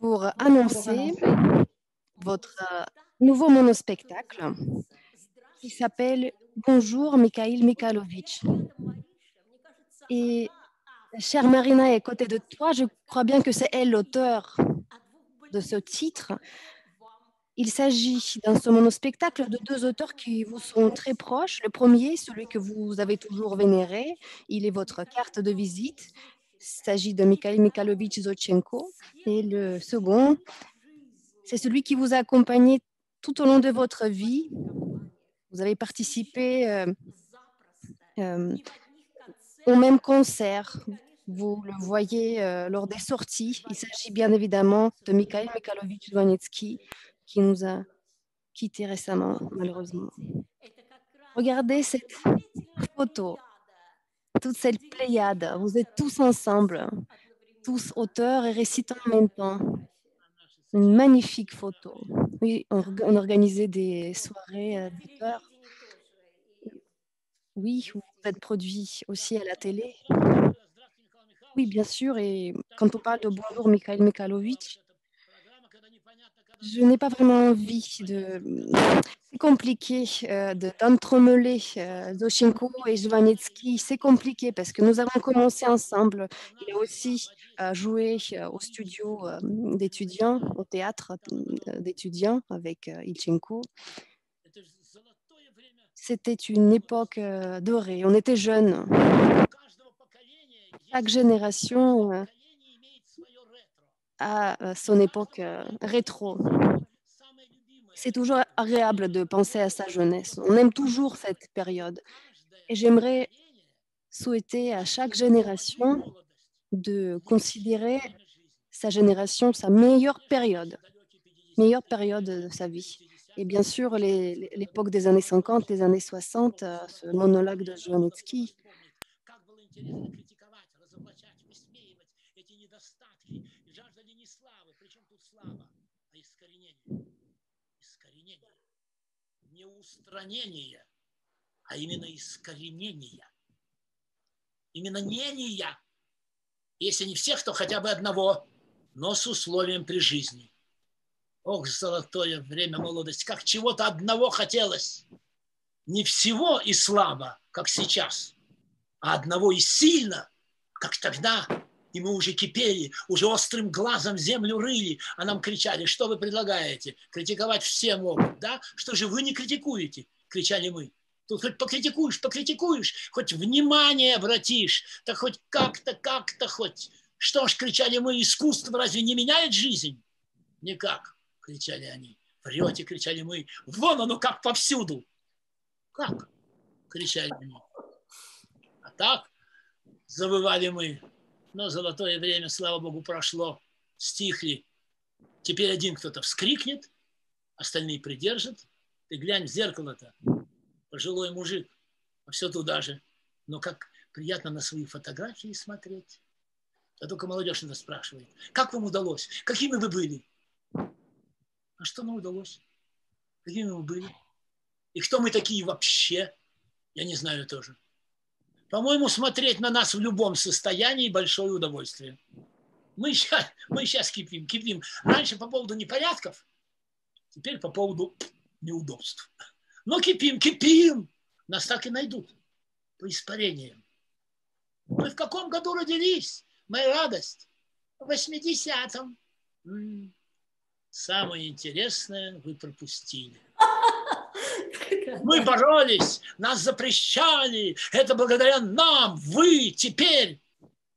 Pour annoncer votre nouveau monospectacle qui s'appelle Bonjour Mikhail Mikhailovitch. Et chère Marina est à côté de toi, je crois bien que c'est elle l'auteur de ce titre. Il s'agit dans ce monospectacle de 2 auteurs qui vous sont très proches. Le premier, celui que vous avez toujours vénéré, il est votre carte de visite. Il s'agit de Mikhail Mikhailovitch Zotchenko. Et le second, c'est celui qui vous a accompagné tout au long de votre vie. Vous avez participé au même concert. Vous le voyez lors des sorties. Il s'agit bien évidemment de Mikhail Mikhailovitch Zwanetsky qui nous a quittés récemment, malheureusement. Regardez cette photo, toute cette pléiade. Vous êtes tous ensemble, tous auteurs et récitants en même temps. Une magnifique photo. Oui, on organisait des soirées d'auteurs. Oui, vous êtes produit aussi à la télé. Oui, bien sûr. Et quand on parle de Bonjour Mikhail Mikhailovitch, je n'ai pas vraiment envie de C'est compliqué d'entremêler Zoshenko et Jvanetsky. C'est compliqué parce que nous avons commencé ensemble. Il a aussi joué au studio d'étudiants, au théâtre d'étudiants avec Ilchenko. C'était une époque dorée. On était jeunes. Chaque génération a son époque rétro. C'est toujours agréable de penser à sa jeunesse. On aime toujours cette période. Et j'aimerais souhaiter à chaque génération de considérer sa génération, sa meilleure période de sa vie. Et bien sûr, l'époque des années 50, des années 60, ce monologue de Jvanetsky. Не устранение, а именно искоренение. Именно нения, если не всех, то хотя бы одного, но с условием при жизни. Ох, золотое время молодости, как чего-то одного хотелось. Не всего и слабо, как сейчас, а одного и сильно, как тогда. И мы уже кипели, уже острым глазом землю рыли, а нам кричали: что вы предлагаете? Критиковать все могут, да? Что же вы не критикуете? Кричали мы. Тут хоть покритикуешь, хоть внимание обратишь, так хоть как-то хоть. Что ж, кричали мы, искусство разве не меняет жизнь? Никак, кричали они. Врете, кричали мы. Вон оно как повсюду. Как? Кричали они. А так завывали мы. Но золотое время, слава Богу, прошло, стихли. Теперь один кто-то вскрикнет, остальные придержат. Ты глянь в зеркало-то, пожилой мужик, а все туда же. Но как приятно на свои фотографии смотреть. А только молодежь нас спрашивает: как вам удалось? Какими вы были? А что нам удалось? Какими мы были? И кто мы такие вообще? Я не знаю тоже. По-моему, смотреть на нас в любом состоянии большое удовольствие. Мы сейчас кипим. Раньше по поводу непорядков, теперь по поводу неудобств. Но кипим. Нас так и найдут по испарениям. Вы в каком году родились? Моя радость. В 80-м. Самое интересное вы пропустили. Мы боролись, нас запрещали. Это благодаря нам. Вы теперь.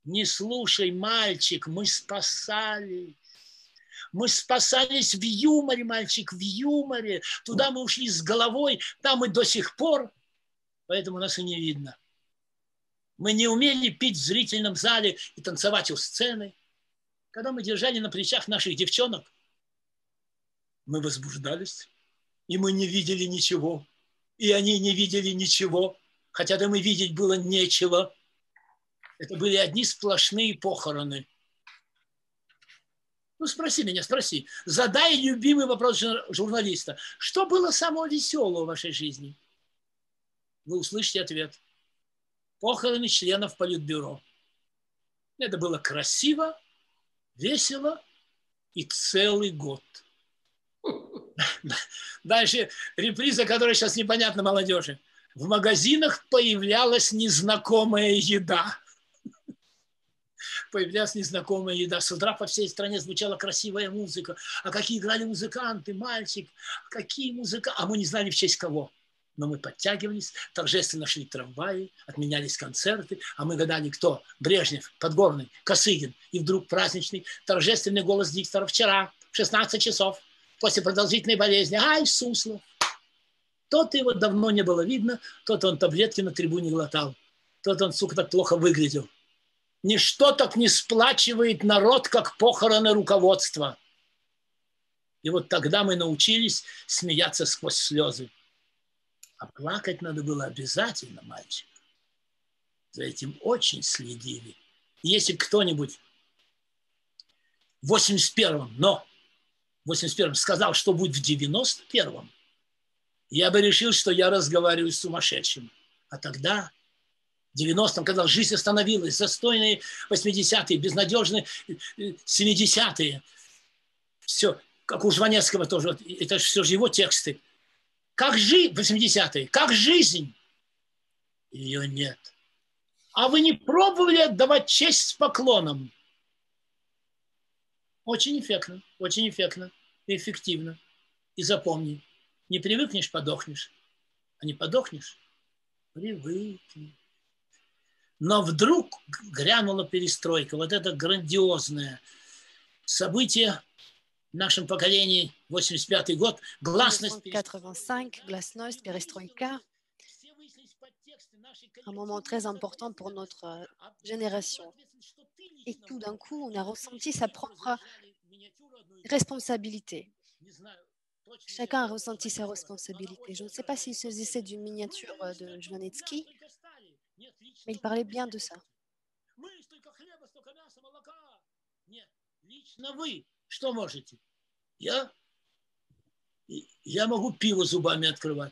Не слушай, мальчик, мы спасались. Мы спасались в юморе, мальчик, в юморе. Туда мы ушли с головой, там мы до сих пор. Поэтому нас и не видно. Мы не умели пить в зрительном зале и танцевать у сцены. Когда мы держали на плечах наших девчонок, мы возбуждались, и мы не видели ничего. И они не видели ничего, хотя там и видеть было нечего. Это были одни сплошные похороны. Ну, спроси меня, спроси. Задай любимый вопрос журналиста. Что было самого веселого в вашей жизни? Вы услышите ответ. Похороны членов Политбюро. Это было красиво, весело и целый год. Дальше реприза, которая сейчас непонятна молодежи. В магазинах появлялась незнакомая еда. Появлялась незнакомая еда. С утра по всей стране звучала красивая музыка. А какие играли музыканты, мальчик. Какие музыканты. А мы не знали в честь кого. Но мы подтягивались, торжественно шли трамваи, отменялись концерты. А мы гадали, кто? Брежнев, Подгорный, Косыгин. И вдруг праздничный, торжественный голос диктора. Вчера в 16 часов. После продолжительной болезни. Ай, Суслов. Тот его давно не было видно, тот он таблетки на трибуне глотал. Тот он, сука, так плохо выглядел. Ничто так не сплачивает народ, как похороны руководства. И вот тогда мы научились смеяться сквозь слезы. А плакать надо было обязательно, мальчик. За этим очень следили. И если кто-нибудь в 81-м сказал, что будет в 91-м, я бы решил, что я разговариваю с сумасшедшим. А тогда, в 90-м, когда жизнь остановилась, застойные 80-е, безнадежные 70-е, все, как у Жванецкого тоже, это все же его тексты. Как жизнь, 80-е, как жизнь? Ее нет. А вы не пробовали отдавать честь с поклоном? Очень эффектно и эффективно. И запомни, не привыкнешь, подохнешь. А не подохнешь, привыкни. Но вдруг грянула перестройка. Вот это грандиозное событие в нашем поколении, 85-й год, гласность. 1985, glasnost, perestroïka, un moment très important pour notre génération. Et tout d'un coup, on a ressenti sa propre responsabilité. Chacun a ressenti sa responsabilité. Je ne sais pas s'il s'agissait d'une miniature de Jvanetsky, mais il parlait bien de ça. Что можете? Я могу пиво зубами открывать.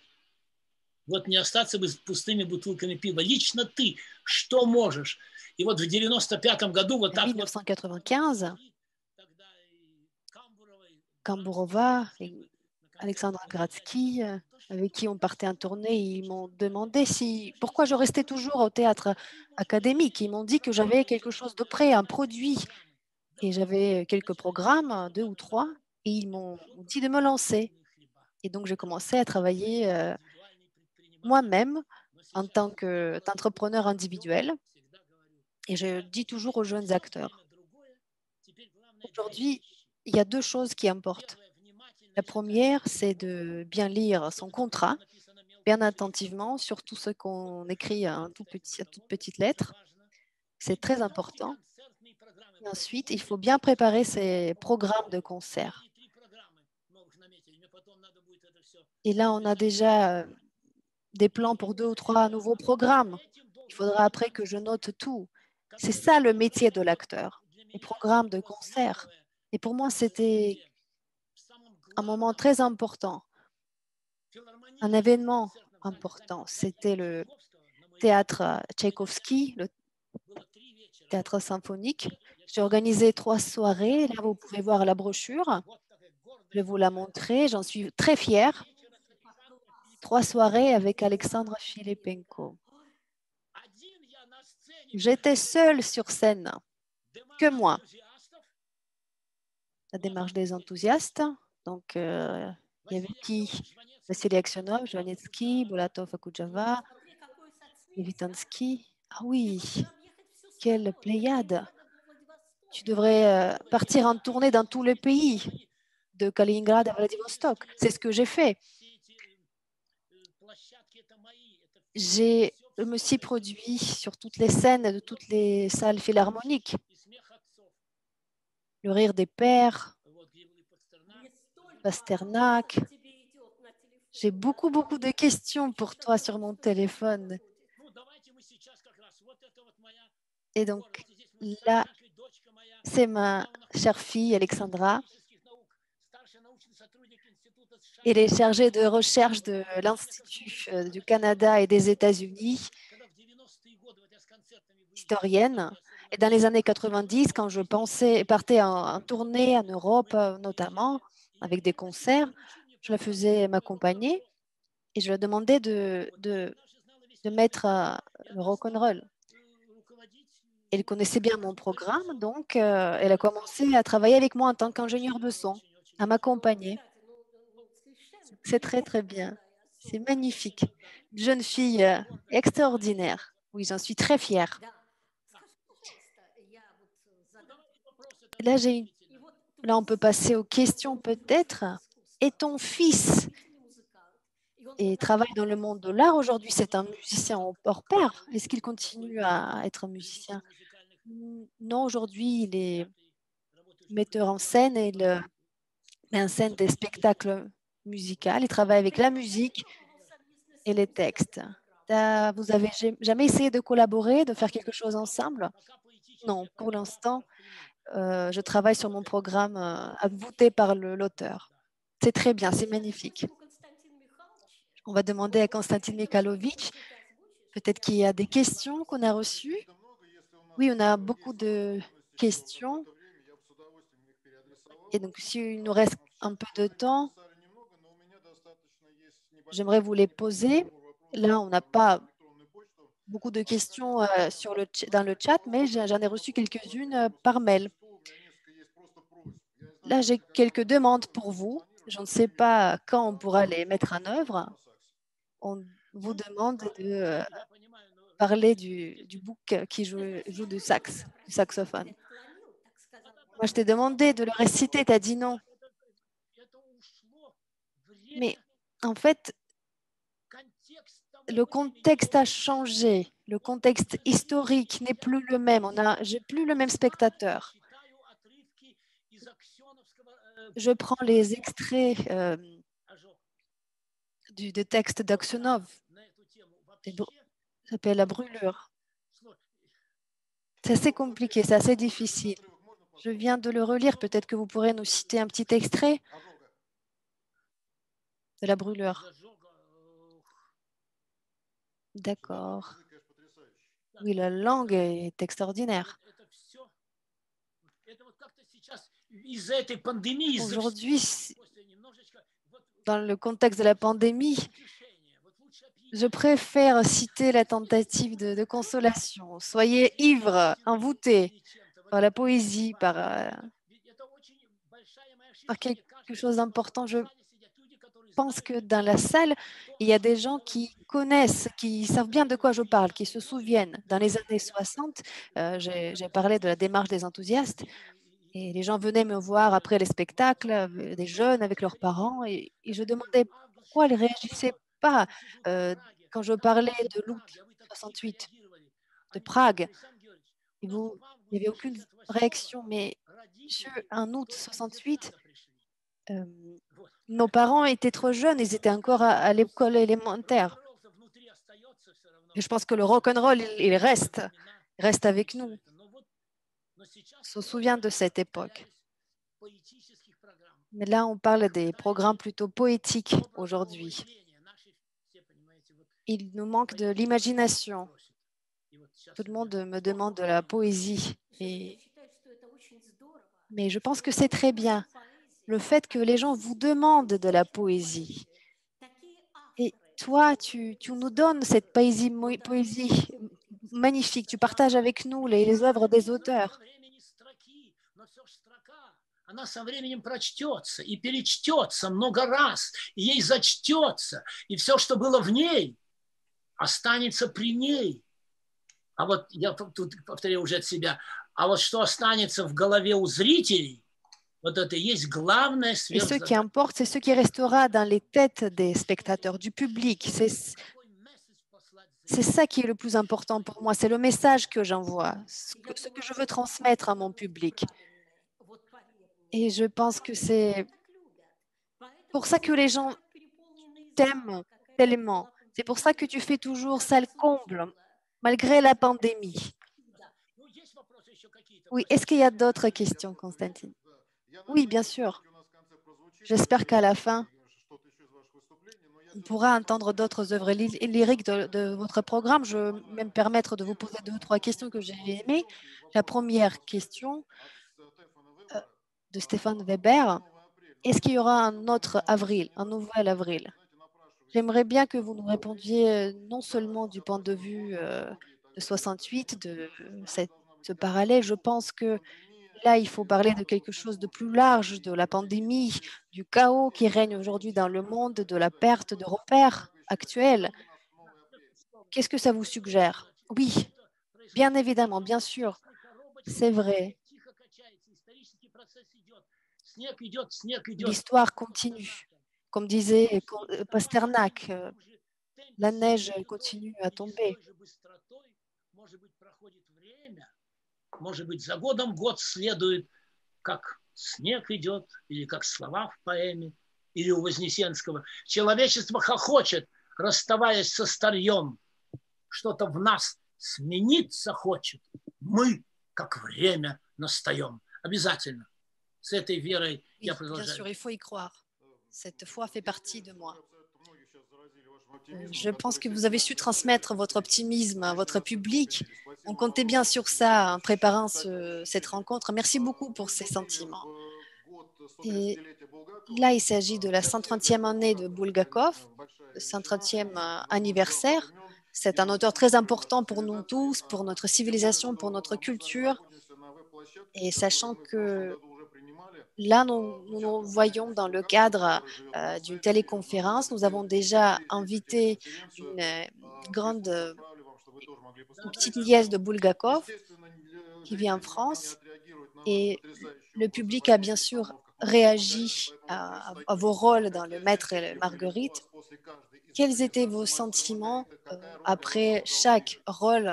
Вот не остаться бы с пустыми бутылками пива. Лично ты что можешь? И вот в 95-м году вот так 1995, Kamburova et Alexandre Gradsky, avec qui on partait en tournée, ils m'ont demandé pourquoi je restais toujours au théâtre académique. Ils m'ont dit que j'avais quelque chose de prêt, un produit. Et j'avais quelques programmes, 2 ou 3, et ils m'ont dit de me lancer. Et donc, j'ai commencé à travailler moi-même en tant qu'entrepreneur individuel. Et je dis toujours aux jeunes acteurs, aujourd'hui, il y a 2 choses qui importent. La première, c'est de bien lire son contrat, bien attentivement, sur tout ce qu'on écrit à toute petite lettre. C'est très important. Et ensuite, il faut bien préparer ses programmes de concert. Et là, on a déjà des plans pour 2 ou 3 nouveaux programmes. Il faudra après que je note tout. C'est ça le métier de l'acteur, les programmes de concert. Et pour moi, c'était un moment très important, un événement important. C'était le théâtre Tchaïkovski, le théâtre symphonique. J'ai organisé 3 soirées. Là, vous pouvez voir la brochure. Je vais vous la montrer. J'en suis très fière. 3 soirées avec Alexandre Filipenko. J'étais seule sur scène, que moi. La démarche des enthousiastes. Donc, il y avait qui? Vassili Aksionov, Jvanetsky, Bolatov Akudjava, Levitansky. Ah oui, quelle pléiade! Tu devrais partir en tournée dans tous les pays, de Kaliningrad à Vladivostok. C'est ce que j'ai fait. Je me suis produit sur toutes les scènes de toutes les salles philharmoniques. Le rire des pères, Pasternak. J'ai beaucoup de questions pour toi sur mon téléphone. Et donc, là, c'est ma chère fille, Alexandra. Elle est chargée de recherche de l'Institut du Canada et des États-Unis, historienne. Et dans les années 90, quand je partais en tournée en Europe, notamment, avec des concerts, je la faisais m'accompagner et je lui demandais de mettre le rock'n'roll. Elle connaissait bien mon programme, donc elle a commencé à travailler avec moi en tant qu'ingénieure de son, à m'accompagner. C'est très bien. C'est magnifique. Une jeune fille extraordinaire. Oui, j'en suis très fière. Là, on peut passer aux questions peut-être. Et ton fils travaille dans le monde de l'art aujourd'hui, c'est un musicien hors pair. Est-ce qu'il continue à être un musicien? Non, aujourd'hui, il est metteur en scène et il met en scène des spectacles musicaux. Il travaille avec la musique et les textes. Vous avez jamais essayé de collaborer, de faire quelque chose ensemble? Non, pour l'instant, je travaille sur mon programme voté par l'auteur. C'est très bien, c'est magnifique. On va demander à Konstantin Mikhailovitch, peut-être qu'il y a des questions qu'on a reçues. Oui, on a beaucoup de questions. Et donc, s'il nous reste un peu de temps, J'aimerais vous les poser. Là, on n'a pas beaucoup de questions dans le chat, mais j'en ai reçu quelques-unes par mail. Là, j'ai quelques demandes pour vous. Je ne sais pas quand on pourra les mettre en œuvre. On vous demande de parler du bouc qui joue du saxophone. Moi, je t'ai demandé de le réciter, tu as dit non. Mais en fait, le contexte a changé. Le contexte historique n'est plus le même. J'ai plus le même spectateur. Je prends les extraits du texte d'Aksionov. Ça s'appelle La brûlure. C'est assez compliqué, c'est assez difficile. Je viens de le relire. Peut-être que vous pourrez nous citer un petit extrait de La brûlure. D'accord. Oui, la langue est extraordinaire. Aujourd'hui, dans le contexte de la pandémie, je préfère citer la tentative de consolation. Soyez ivres, envoûtés par la poésie, par quelque chose d'important. Je pense que dans la salle, il y a des gens qui connaissent, qui savent bien de quoi je parle, qui se souviennent. Dans les années 60, j'ai parlé de la démarche des enthousiastes et les gens venaient me voir après les spectacles, des jeunes avec leurs parents, et je demandais pourquoi ils ne réagissaient pas quand je parlais de l'août 68, de Prague. Il n'y avait aucune réaction, mais en août 68, nos parents étaient trop jeunes, ils étaient encore à l'école élémentaire. Et je pense que le rock'n'roll, il reste avec nous. On se souvient de cette époque. Mais là, on parle des programmes plutôt poétiques aujourd'hui. Il nous manque de l'imagination. Tout le monde me demande de la poésie. Mais je pense que c'est très bien. Le fait que les gens vous demandent de la poésie. Et toi, tu nous donnes cette poésie magnifique. Tu partages avec nous les œuvres des auteurs. Она со временем прочтется и перечтется много раз, и ей зачтется, и все, что было в ней, останется при ней. А вот я тут повторю уже от себя, а вот что останется в голове у зрителей, вот это и есть главное сверхзадача. Et ce qui importe, c'est ce qui restera dans les têtes des spectateurs, du public. C'est ça qui est le plus important pour moi. C'est le message que j'envoie, ce que je veux transmettre à mon public. Et je pense que c'est pour ça que les gens t'aiment tellement. C'est pour ça que tu fais toujours salle comble, malgré la pandémie. Oui, est-ce qu'il y a d'autres questions, Constantine? Oui, bien sûr. J'espère qu'à la fin, on pourra entendre d'autres œuvres lyriques de votre programme. Je vais me permettre de vous poser 2 ou 3 questions que j'ai aimées. La première question de Stéphane Weber. Est-ce qu'il y aura un autre avril, un nouvel avril? J'aimerais bien que vous nous répondiez non seulement du point de vue de 68, de ce parallèle. Je pense que là, il faut parler de quelque chose de plus large, de la pandémie, du chaos qui règne aujourd'hui dans le monde, de la perte de repères actuels. Qu'est-ce que ça vous suggère? Oui, bien évidemment, bien sûr, c'est vrai. L'histoire continue. Comme disait Pasternak, la neige continue à tomber. Может быть, за годом год следует, как снег идет, или как слова в поэме, или у Вознесенского. Человечество хохочет, расставаясь со старьем. Что-то в нас смениться хочет. Мы, как время, настаем. Обязательно. С этой верой я продолжаю. Bien sûr, il faut y croire. Cette foi fait partie de moi. Je pense que vous avez su transmettre votre optimisme à votre public. On comptait bien sur ça en préparant cette rencontre. Merci beaucoup pour ces sentiments. Et là, il s'agit de la 130e année de Bulgakov, le 130e anniversaire. C'est un auteur très important pour nous tous, pour notre civilisation, pour notre culture. Et sachant que là, nous voyons dans le cadre d'une téléconférence, nous avons déjà invité une petite nièce de Bulgakov qui vit en France. Et le public a bien sûr réagi à vos rôles dans Le Maître et Marguerite. Quels étaient vos sentiments après chaque rôle?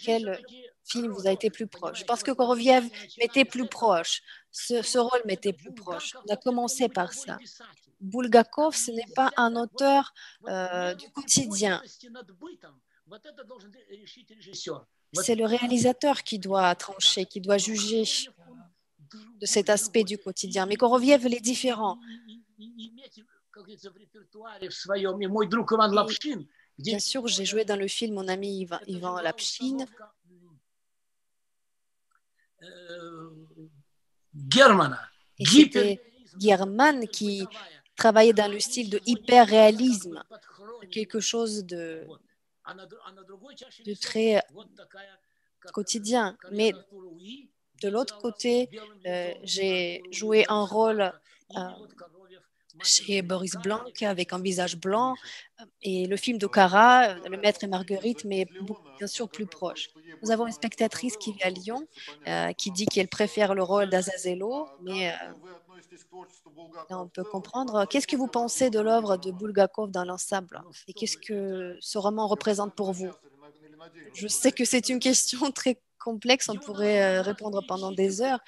Quel film vous a été plus proche? Je pense que Korolev m'était plus proche. Ce rôle m'était plus proche. On a commencé par ça. Bulgakov, ce n'est pas un auteur du quotidien. C'est le réalisateur qui doit trancher, qui doit juger de cet aspect du quotidien. Mais Korolev, il est différent. Bien sûr, j'ai joué dans le film mon ami Ivan Lapchine. Et c'était German qui travaillait dans le style de hyper-réalisme, quelque chose de très quotidien. Mais de l'autre côté, j'ai joué un rôle chez Boris Blanc avec un visage blanc, et le film de Cara, Le Maître et Marguerite, mais bien sûr plus proche. Nous avons une spectatrice qui vit à Lyon qui dit qu'elle préfère le rôle d'Azazello, mais là, on peut comprendre. Qu'est-ce que vous pensez de l'œuvre de Bulgakov dans l'ensemble et qu'est-ce que ce roman représente pour vous? Je sais que c'est une question très complexe, on pourrait répondre pendant des heures.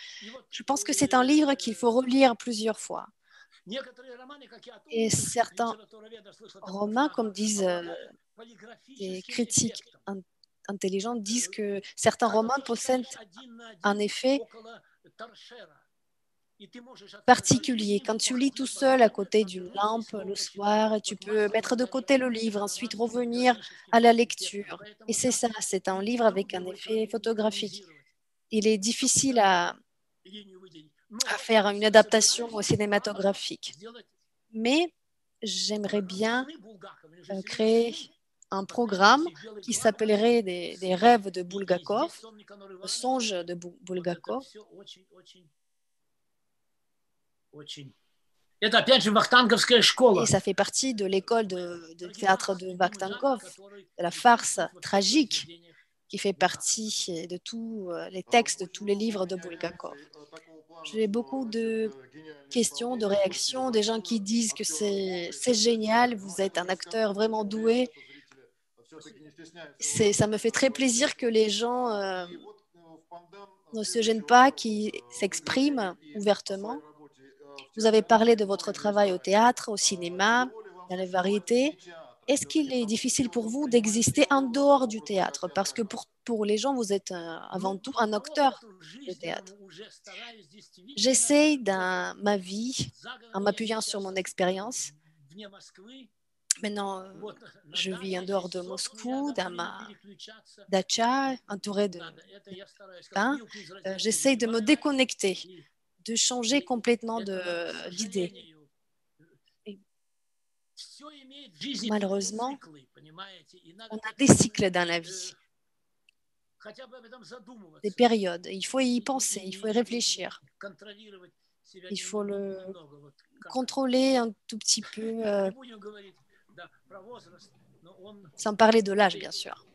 Je pense que c'est un livre qu'il faut relire plusieurs fois. Et certains romans, comme disent des critiques intelligents, disent que certains romans possèdent un effet particulier. Quand tu lis tout seul à côté d'une lampe le soir, tu peux mettre de côté le livre, ensuite revenir à la lecture. Et c'est ça, c'est un livre avec un effet photographique. Il est difficile à faire une adaptation cinématographique. Mais j'aimerais bien créer un programme qui s'appellerait des rêves de Bulgakov, le songe de Bulgakov. Et ça fait partie de l'école de théâtre de Vakhtangov, de la farce tragique qui fait partie de tous les textes de tous les livres de Bulgakov. J'ai beaucoup de questions, de réactions, des gens qui disent que c'est génial, vous êtes un acteur vraiment doué. Ça me fait très plaisir que les gens ne se gênent pas, qui s'expriment ouvertement. Vous avez parlé de votre travail au théâtre, au cinéma, dans les variétés. Est-ce qu'il est difficile pour vous d'exister en dehors du théâtre? Parce que pour les gens, vous êtes avant tout un acteur de théâtre. J'essaie dans ma vie, en m'appuyant sur mon expérience. Maintenant, je vis en dehors de Moscou, dans ma dacha, entourée de pain. J'essaie de me déconnecter, de changer complètement d'idée. Malheureusement, on a des cycles dans la vie, des périodes. Il faut y penser, il faut y réfléchir. Il faut le contrôler un tout petit peu, sans parler de l'âge, bien sûr.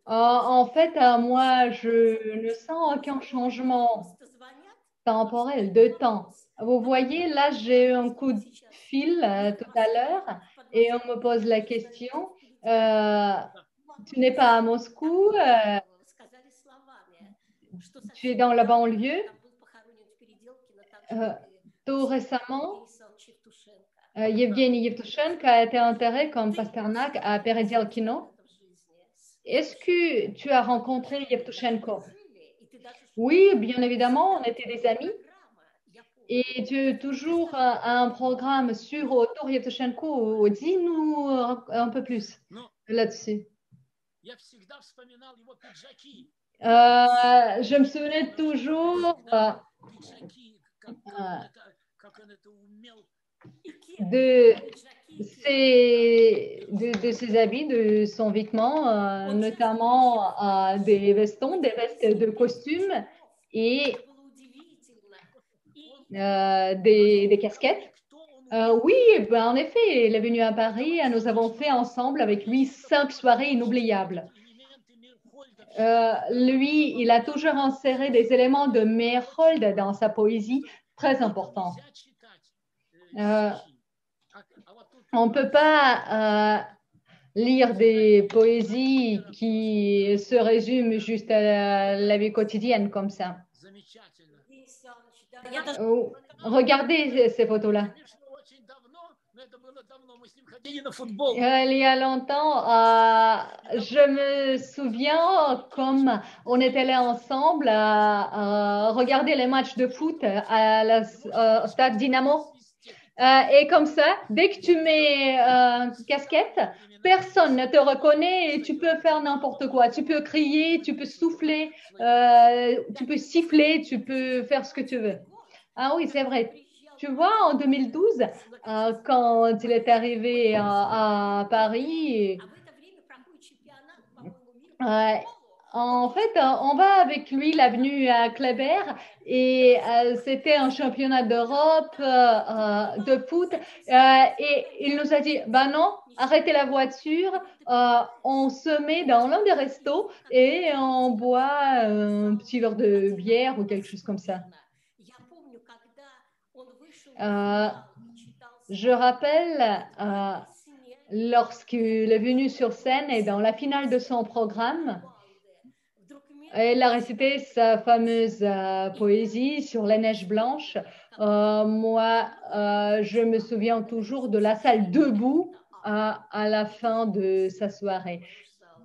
En fait, moi, je ne sens aucun changement temporel de temps. Vous voyez, là, j'ai eu un coup de fil tout à l'heure et on me pose la question, tu n'es pas à Moscou, tu es dans la banlieue. Tout récemment, Evgeny Yevtushenko a été enterré comme Pasternak à Peredelkino. Est-ce que tu as rencontré Yevtushenko? Oui, bien évidemment, on était des amis. Et tu as toujours un programme sur autour Yevtushenko. Dis-nous un peu plus là-dessus. Je me souviens toujours de ses habits, de son vêtement, notamment des vestons, des vestes de costume et des casquettes. Oui, ben, en effet, il est venu à Paris. Nous avons fait ensemble avec lui 5 soirées inoubliables. Lui, il a toujours inséré des éléments de Meyerhold dans sa poésie, très importants. On ne peut pas lire des poésies qui se résument juste à la vie quotidienne comme ça. Regardez ces photos-là. Il y a longtemps, je me souviens comme on était là ensemble à regarder les matchs de foot au stade Dynamo. Et comme ça, dès que tu mets une casquette, personne ne te reconnaît et tu peux faire n'importe quoi. Tu peux crier, tu peux souffler, tu peux siffler, tu peux faire ce que tu veux. Ah oui, c'est vrai. Tu vois, en 2012, quand il est arrivé à Paris, en fait, on va avec lui l'avenue à Kléber et c'était un championnat d'Europe de foot et il nous a dit, bah non, arrêtez la voiture, on se met dans l'un des restos et on boit un petit verre de bière ou quelque chose comme ça. Je rappelle lorsqu'il est venu sur scène et dans la finale de son programme, il a récité sa fameuse poésie sur la neige blanche. Moi, je me souviens toujours de la salle debout à la fin de sa soirée.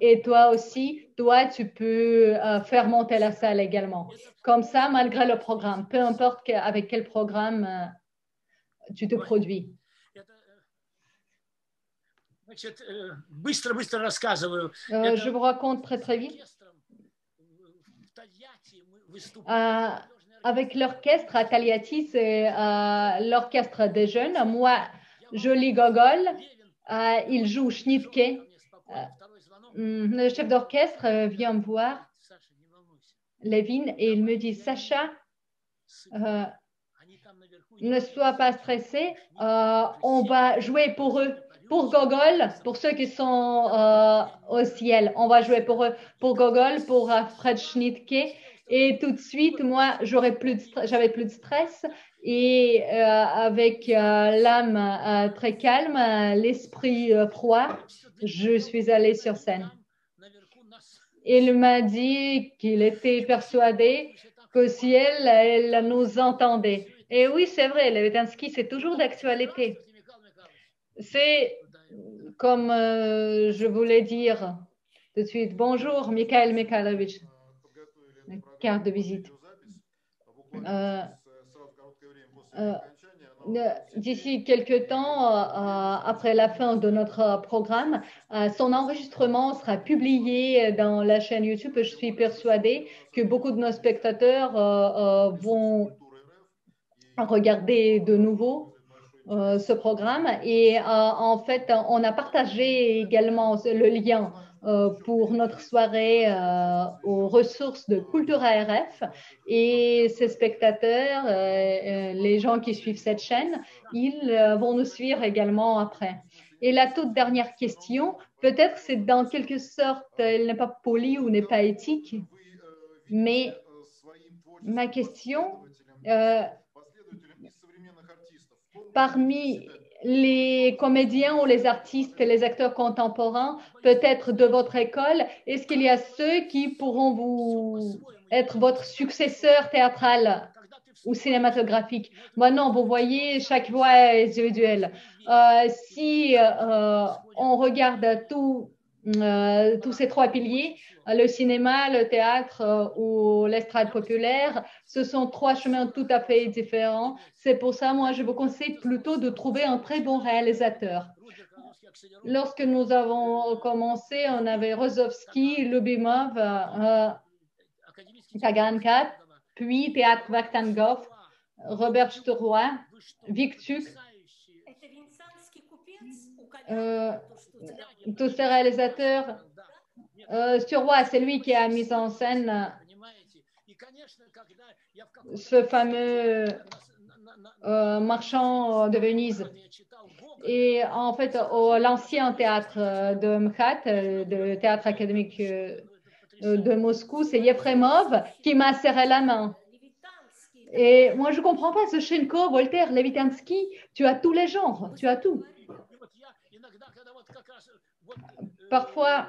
Et toi aussi, toi, tu peux faire monter la salle également. Comme ça, malgré le programme, peu importe avec quel programme tu te produis. Je vous raconte très vite. Avec l'orchestre à Taliati, c'est l'orchestre des jeunes. Moi, je lis Gogol. Il joue Schnittke. Le chef d'orchestre vient me voir, Levin, et il me dit, Sacha, ne sois pas stressé, on va jouer pour eux, pour Gogol, pour ceux qui sont au ciel. On va jouer pour eux, pour Gogol, pour Fred Schnittke. Et tout de suite, moi, j'avais plus de stress et avec l'âme très calme, l'esprit froid, je suis allée sur scène. Il m'a dit qu'il était persuadé qu'au ciel, elle nous entendait. Et oui, c'est vrai, Levitinsky, c'est toujours d'actualité. C'est comme je voulais dire tout de suite. Bonjour, Mikhail Mikhailovich. Carte de visite. D'ici quelques temps, après la fin de notre programme, son enregistrement sera publié dans la chaîne YouTube. Je suis persuadée que beaucoup de nos spectateurs vont regarder de nouveau ce programme. Et en fait, on a partagé également le lien pour notre soirée aux ressources de Cultura RF et ces spectateurs, les gens qui suivent cette chaîne, ils vont nous suivre également après. Et la toute dernière question, peut-être c'est dans quelque sorte, elle n'est pas polie ou n'est pas éthique, mais ma question, parmi les comédiens ou les artistes, les acteurs contemporains, peut-être de votre école, est-ce qu'il y a ceux qui pourront être votre successeur théâtral ou cinématographique? Moi, non, vous voyez, chaque voix est individuelle. Si on regarde tous ces trois piliers, le cinéma, le théâtre ou l'estrade populaire, ce sont trois chemins tout à fait différents. C'est pour ça, moi, je vous conseille plutôt de trouver un très bon réalisateur. Lorsque nous avons commencé, on avait Rozovski, Lubimov, Kagan 4, puis Théâtre Vakhtangov, Robert Sturroy, Viktuk. Tous ces réalisateurs. Sturroy, c'est lui qui a mis en scène ce fameux marchand de Venise. Et en fait, l'ancien théâtre de MKHAT, le théâtre académique de Moscou, c'est Yefremov qui m'a serré la main. Et moi, je ne comprends pas, Zoshenko, Voltaire, Levitansky, tu as tous les genres, tu as tout. Parfois,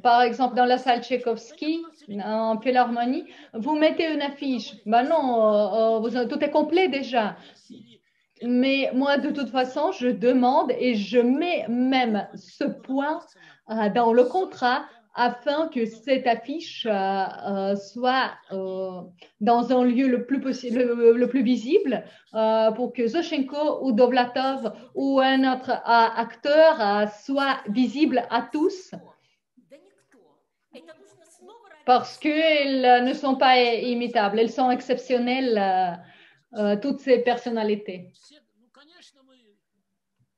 par exemple, dans la salle Tchaïkovski, en Philharmonie, vous mettez une affiche. Ben non, tout est complet déjà. Mais moi, de toute façon, je demande et je mets même ce point dans le contrat afin que cette affiche soit dans un lieu le plus possible, le plus visible, pour que Zoshenko ou Dovlatov ou un autre acteur soit visible à tous, parce qu'elles ne sont pas imitables, elles sont exceptionnelles, toutes ces personnalités.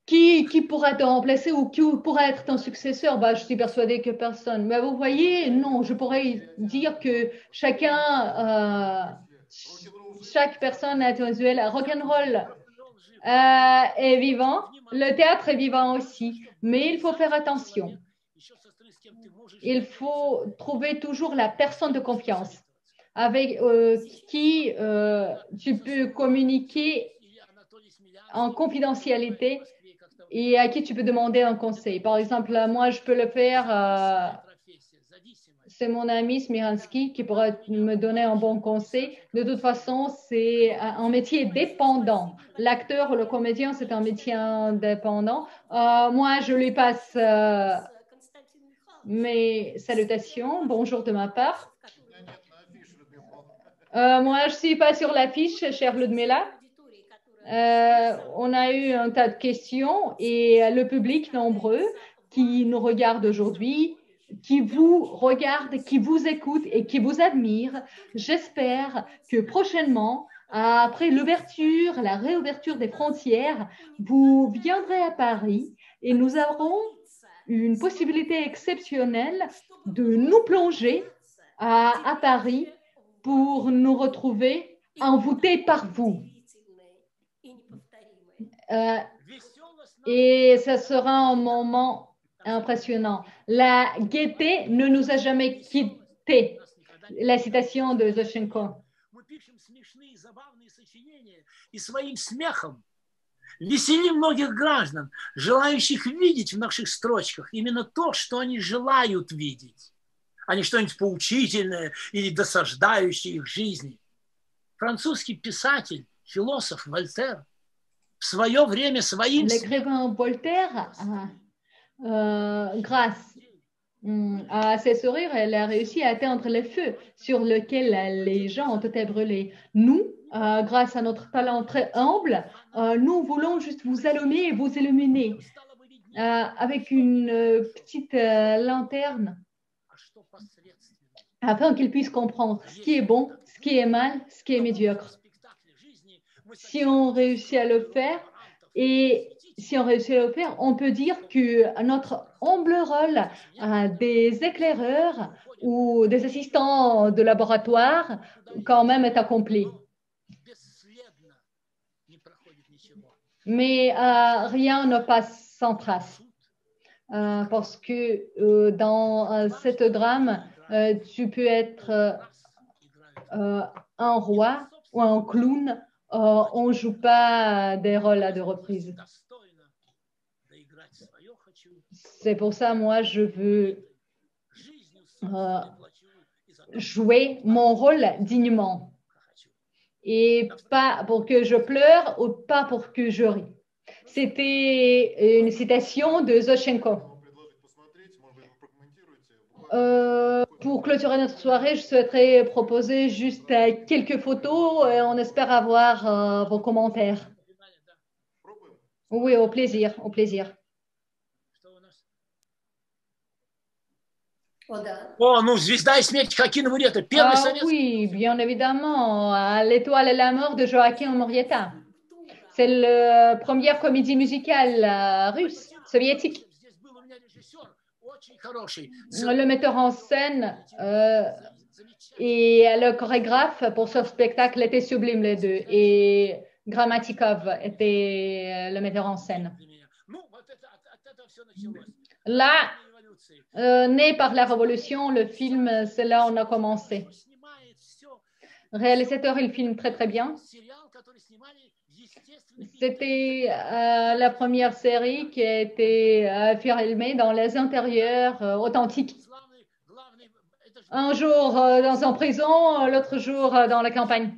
Qui pourra te remplacer ou qui pourra être ton successeur? Je suis persuadée que personne. Mais vous voyez, non, je pourrais dire que chaque personne est visuelle. Rock'n'roll est vivant, le théâtre est vivant aussi, mais il faut faire attention. Il faut trouver toujours la personne de confiance avec qui tu peux communiquer en confidentialité et à qui tu peux demander un conseil. Par exemple, moi, je peux le faire, c'est mon ami Smiransky qui pourrait me donner un bon conseil. De toute façon, c'est un métier dépendant. L'acteur ou le comédien, c'est un métier indépendant. Moi, je lui passe mes salutations. Bonjour de ma part. Moi, je ne suis pas sur l'affiche, chère Ludmila. On a eu un tas de questions et le public nombreux qui nous regarde aujourd'hui, qui vous regarde, qui vous écoute et qui vous admire. J'espère que prochainement, après l'ouverture, la réouverture des frontières, vous viendrez à Paris et nous aurons une possibilité exceptionnelle de nous plonger à Paris pour nous retrouver envoûtés par vous. Et ce sera un moment impressionnant. La gaieté ne nous a jamais quittés. La citation de Zoshenko. И своим смехом веселим многих граждан, желающих видеть в наших строчках именно то, что они желают видеть, а не что-нибудь поучительное или досаждающее их жизни. Французский писатель, философ Вольтер в свое время своим... L'écrivain Voltaire, grâce à ses sourires, elle a réussi à atteindre les feux sur lesquels les gens ont été brûlés. Nous, grâce à notre talent très humble, nous voulons juste vous allumer et vous illuminer avec une petite lanterne afin qu'ils puissent comprendre ce qui est bon, ce qui est mal, ce qui est médiocre. Si on réussit à le faire, et si on réussit à le faire, on peut dire que notre humble rôle des éclaireurs ou des assistants de laboratoire quand même est accompli. Mais rien ne passe sans trace. Parce que dans cette drame, tu peux être un roi ou un clown. On ne joue pas des rôles à deux reprises. C'est pour ça, moi, je veux jouer mon rôle dignement. Et pas pour que je pleure ou pas pour que je rie. C'était une citation de Zoshenko. Pour clôturer notre soirée, je souhaiterais proposer juste quelques photos et on espère avoir vos commentaires. Oui, au plaisir, au plaisir. О, ну, «Звезда и смерть» Joaquin Murrieta, первый советский. Oui, bien évidemment, L'étoile et la mort de Joaquin Murrieta. C'est la première comédie musicale russe, soviétique. Le metteur en scène et le chorégraphe pour ce spectacle étaient sublimes les deux. Et Grammatikov était le metteur en scène. Là, né par la Révolution, le film, c'est là où on a commencé. Réalisateur, il filme très très bien. C'était la première série qui a été filmée dans les intérieurs authentiques. Un jour dans une prison, l'autre jour dans la campagne.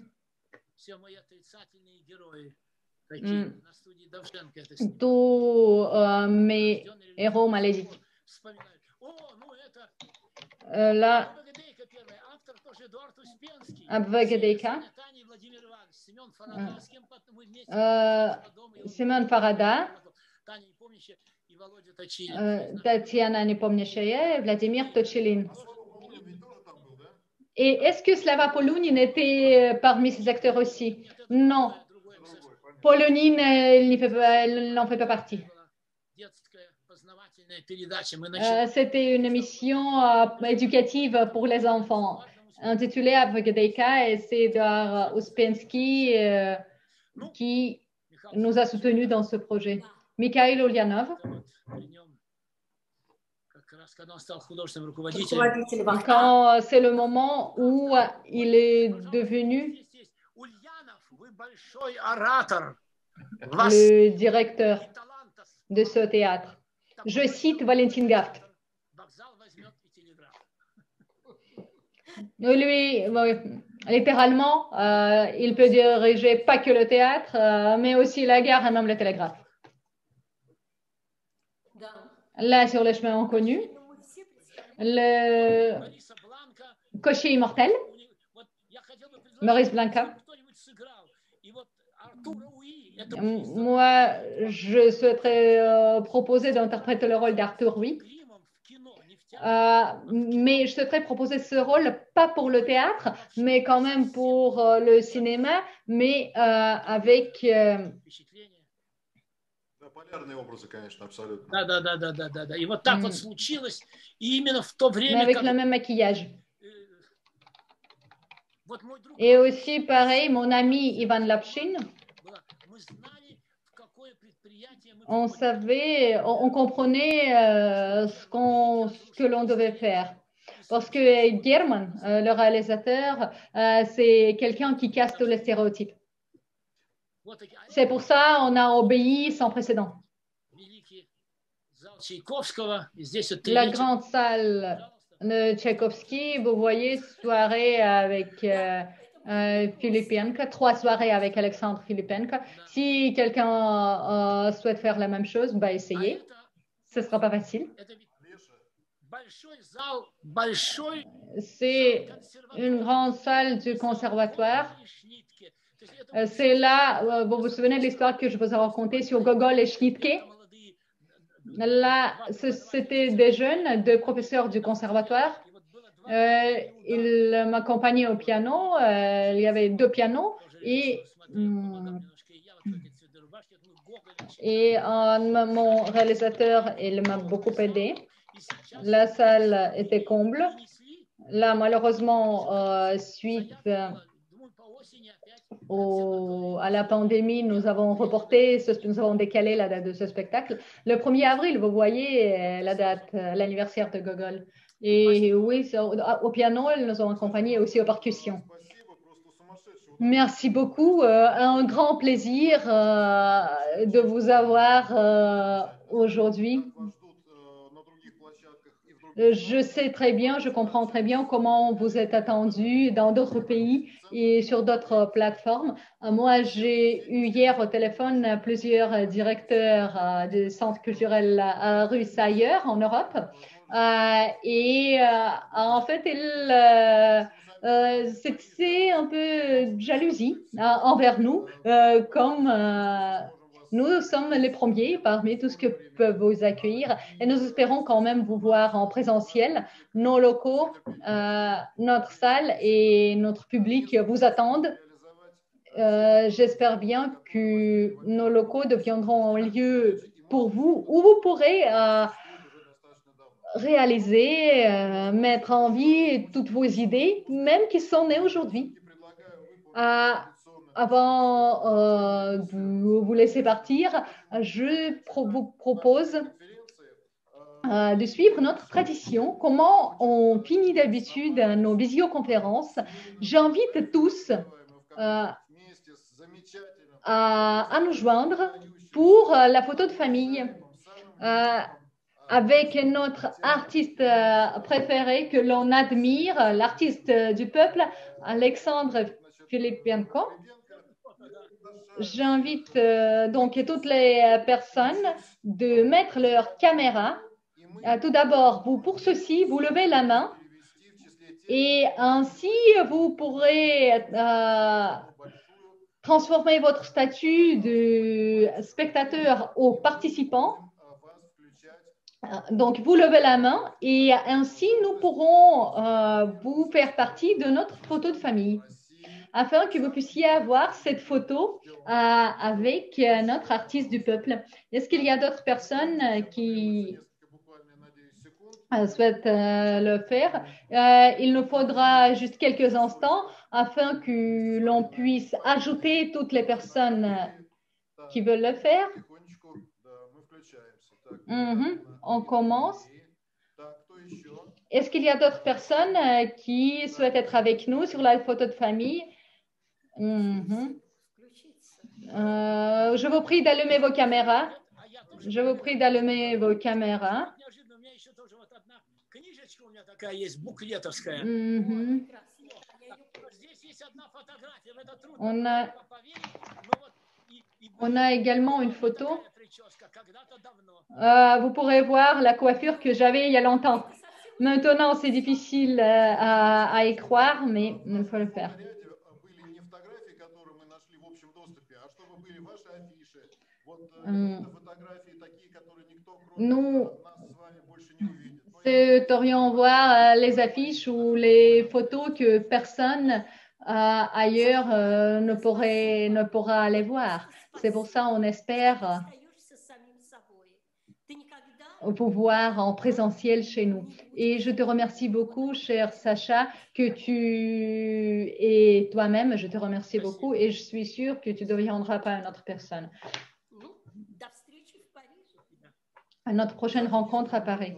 Tous mes héros maléfiques. Là, Abvagadeika, Семен Фарада, Tatiana Nepomniachtchaya et Vladimir Tochilin. Et est-ce que Slava Polounine était parmi ces acteurs aussi? Non. Polounine, elle n'en fait pas partie. C'était une émission éducative pour les enfants, intitulée Abvagadeika, et c'est Edouard Ouspensky qui nous a soutenus dans ce projet. Mikhail Ulyanov. Quand c'est le moment où il est devenu le directeur de ce théâtre. Je cite Valentin Gaft. Lui, littéralement, il peut diriger pas que le théâtre, mais aussi la gare et même le télégraphe. Là, sur le chemin inconnu, le cocher immortel, Maurice Blanca. Moi, je souhaiterais proposer d'interpréter le rôle d'Arthur Louis. Mais je souhaiterais proposer ce rôle, pas pour le théâtre, mais quand même pour le cinéma, mais avec... Да. И вот так вот случилось. И именно в то время... Mais avec le même maquillage. Et aussi, pareil, mon ami Ivan Lapshin, on savait, on comprenait ce que l'on devait faire. Parce que German, le réalisateur, c'est quelqu'un qui casse tous les stéréotypes. C'est pour ça qu'on a obéi sans précédent. La grande salle de Tchaïkovski, vous voyez, soirée avec Filipenko, 3 soirées avec Alexandre Filipenko. Si quelqu'un souhaite faire la même chose, bah essayez. Ce ne sera pas facile. C'est une grande salle du conservatoire. C'est là, vous vous souvenez de l'histoire que je vous ai racontée sur Gogol et Schnittke? Là, c'était des jeunes, deux professeurs du conservatoire. Ils m'accompagnaient au piano. Il y avait 2 pianos et mon réalisateur, il m'a beaucoup aidé. La salle était comble. Là, malheureusement, suite à la pandémie, nous avons reporté, nous avons décalé la date de ce spectacle. Le 1er avril, vous voyez la date, l'anniversaire de Gogol. Et oui, au piano, ils nous ont accompagnés aussi aux percussions. Merci beaucoup. Un grand plaisir de vous avoir aujourd'hui. Je sais très bien, je comprends très bien comment vous êtes attendus dans d'autres pays et sur d'autres plateformes. Moi, j'ai eu hier au téléphone plusieurs directeurs des centres culturels russes ailleurs en Europe. En fait, c'est un peu jalousie envers nous, comme Nous sommes les premiers parmi tout ce que peuvent vous accueillir et nous espérons quand même vous voir en présentiel. Nos locaux, notre salle et notre public vous attendent. J'espère bien que nos locaux deviendront un lieu pour vous où vous pourrez réaliser, mettre en vie toutes vos idées, même qui sont nées aujourd'hui. Avant de vous laisser partir, je vous propose de suivre notre tradition. Comment on finit d'habitude nos visioconférences? J'invite tous à nous joindre pour la photo de famille avec notre artiste préféré que l'on admire, l'artiste du peuple, Alexandre Filipenko. J'invite donc toutes les personnes de mettre leur caméra. Tout d'abord, pour ceci, vous levez la main et ainsi vous pourrez transformer votre statut de spectateur au participant. Donc, vous levez la main et ainsi nous pourrons vous faire partie de notre photo de famille afin que vous puissiez avoir cette photo avec notre artiste du peuple. Est-ce qu'il y a d'autres personnes qui souhaitent le faire? Il nous faudra juste quelques instants afin que l'on puisse ajouter toutes les personnes qui veulent le faire. On commence. Est-ce qu'il y a d'autres personnes qui souhaitent être avec nous sur la photo de famille? Je vous prie d'allumer vos caméras. Je vous prie d'allumer vos caméras. On a également une photo. Vous pourrez voir la coiffure que j'avais il y a longtemps. Maintenant, c'est difficile à y croire, mais il faut le faire. Nous souhaiterions voir les affiches ou les photos que personne ailleurs ne pourra aller voir. C'est pour ça qu'on espère vous voir en présentiel chez nous. Et je te remercie beaucoup, cher Sacha, que tu es toi-même. Je te remercie beaucoup et je suis sûre que tu ne deviendras pas une autre personne. À notre prochaine rencontre à Paris.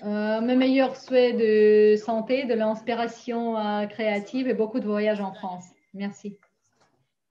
Mes meilleurs souhaits de santé, de l'inspiration créative et beaucoup de voyages en France. Merci.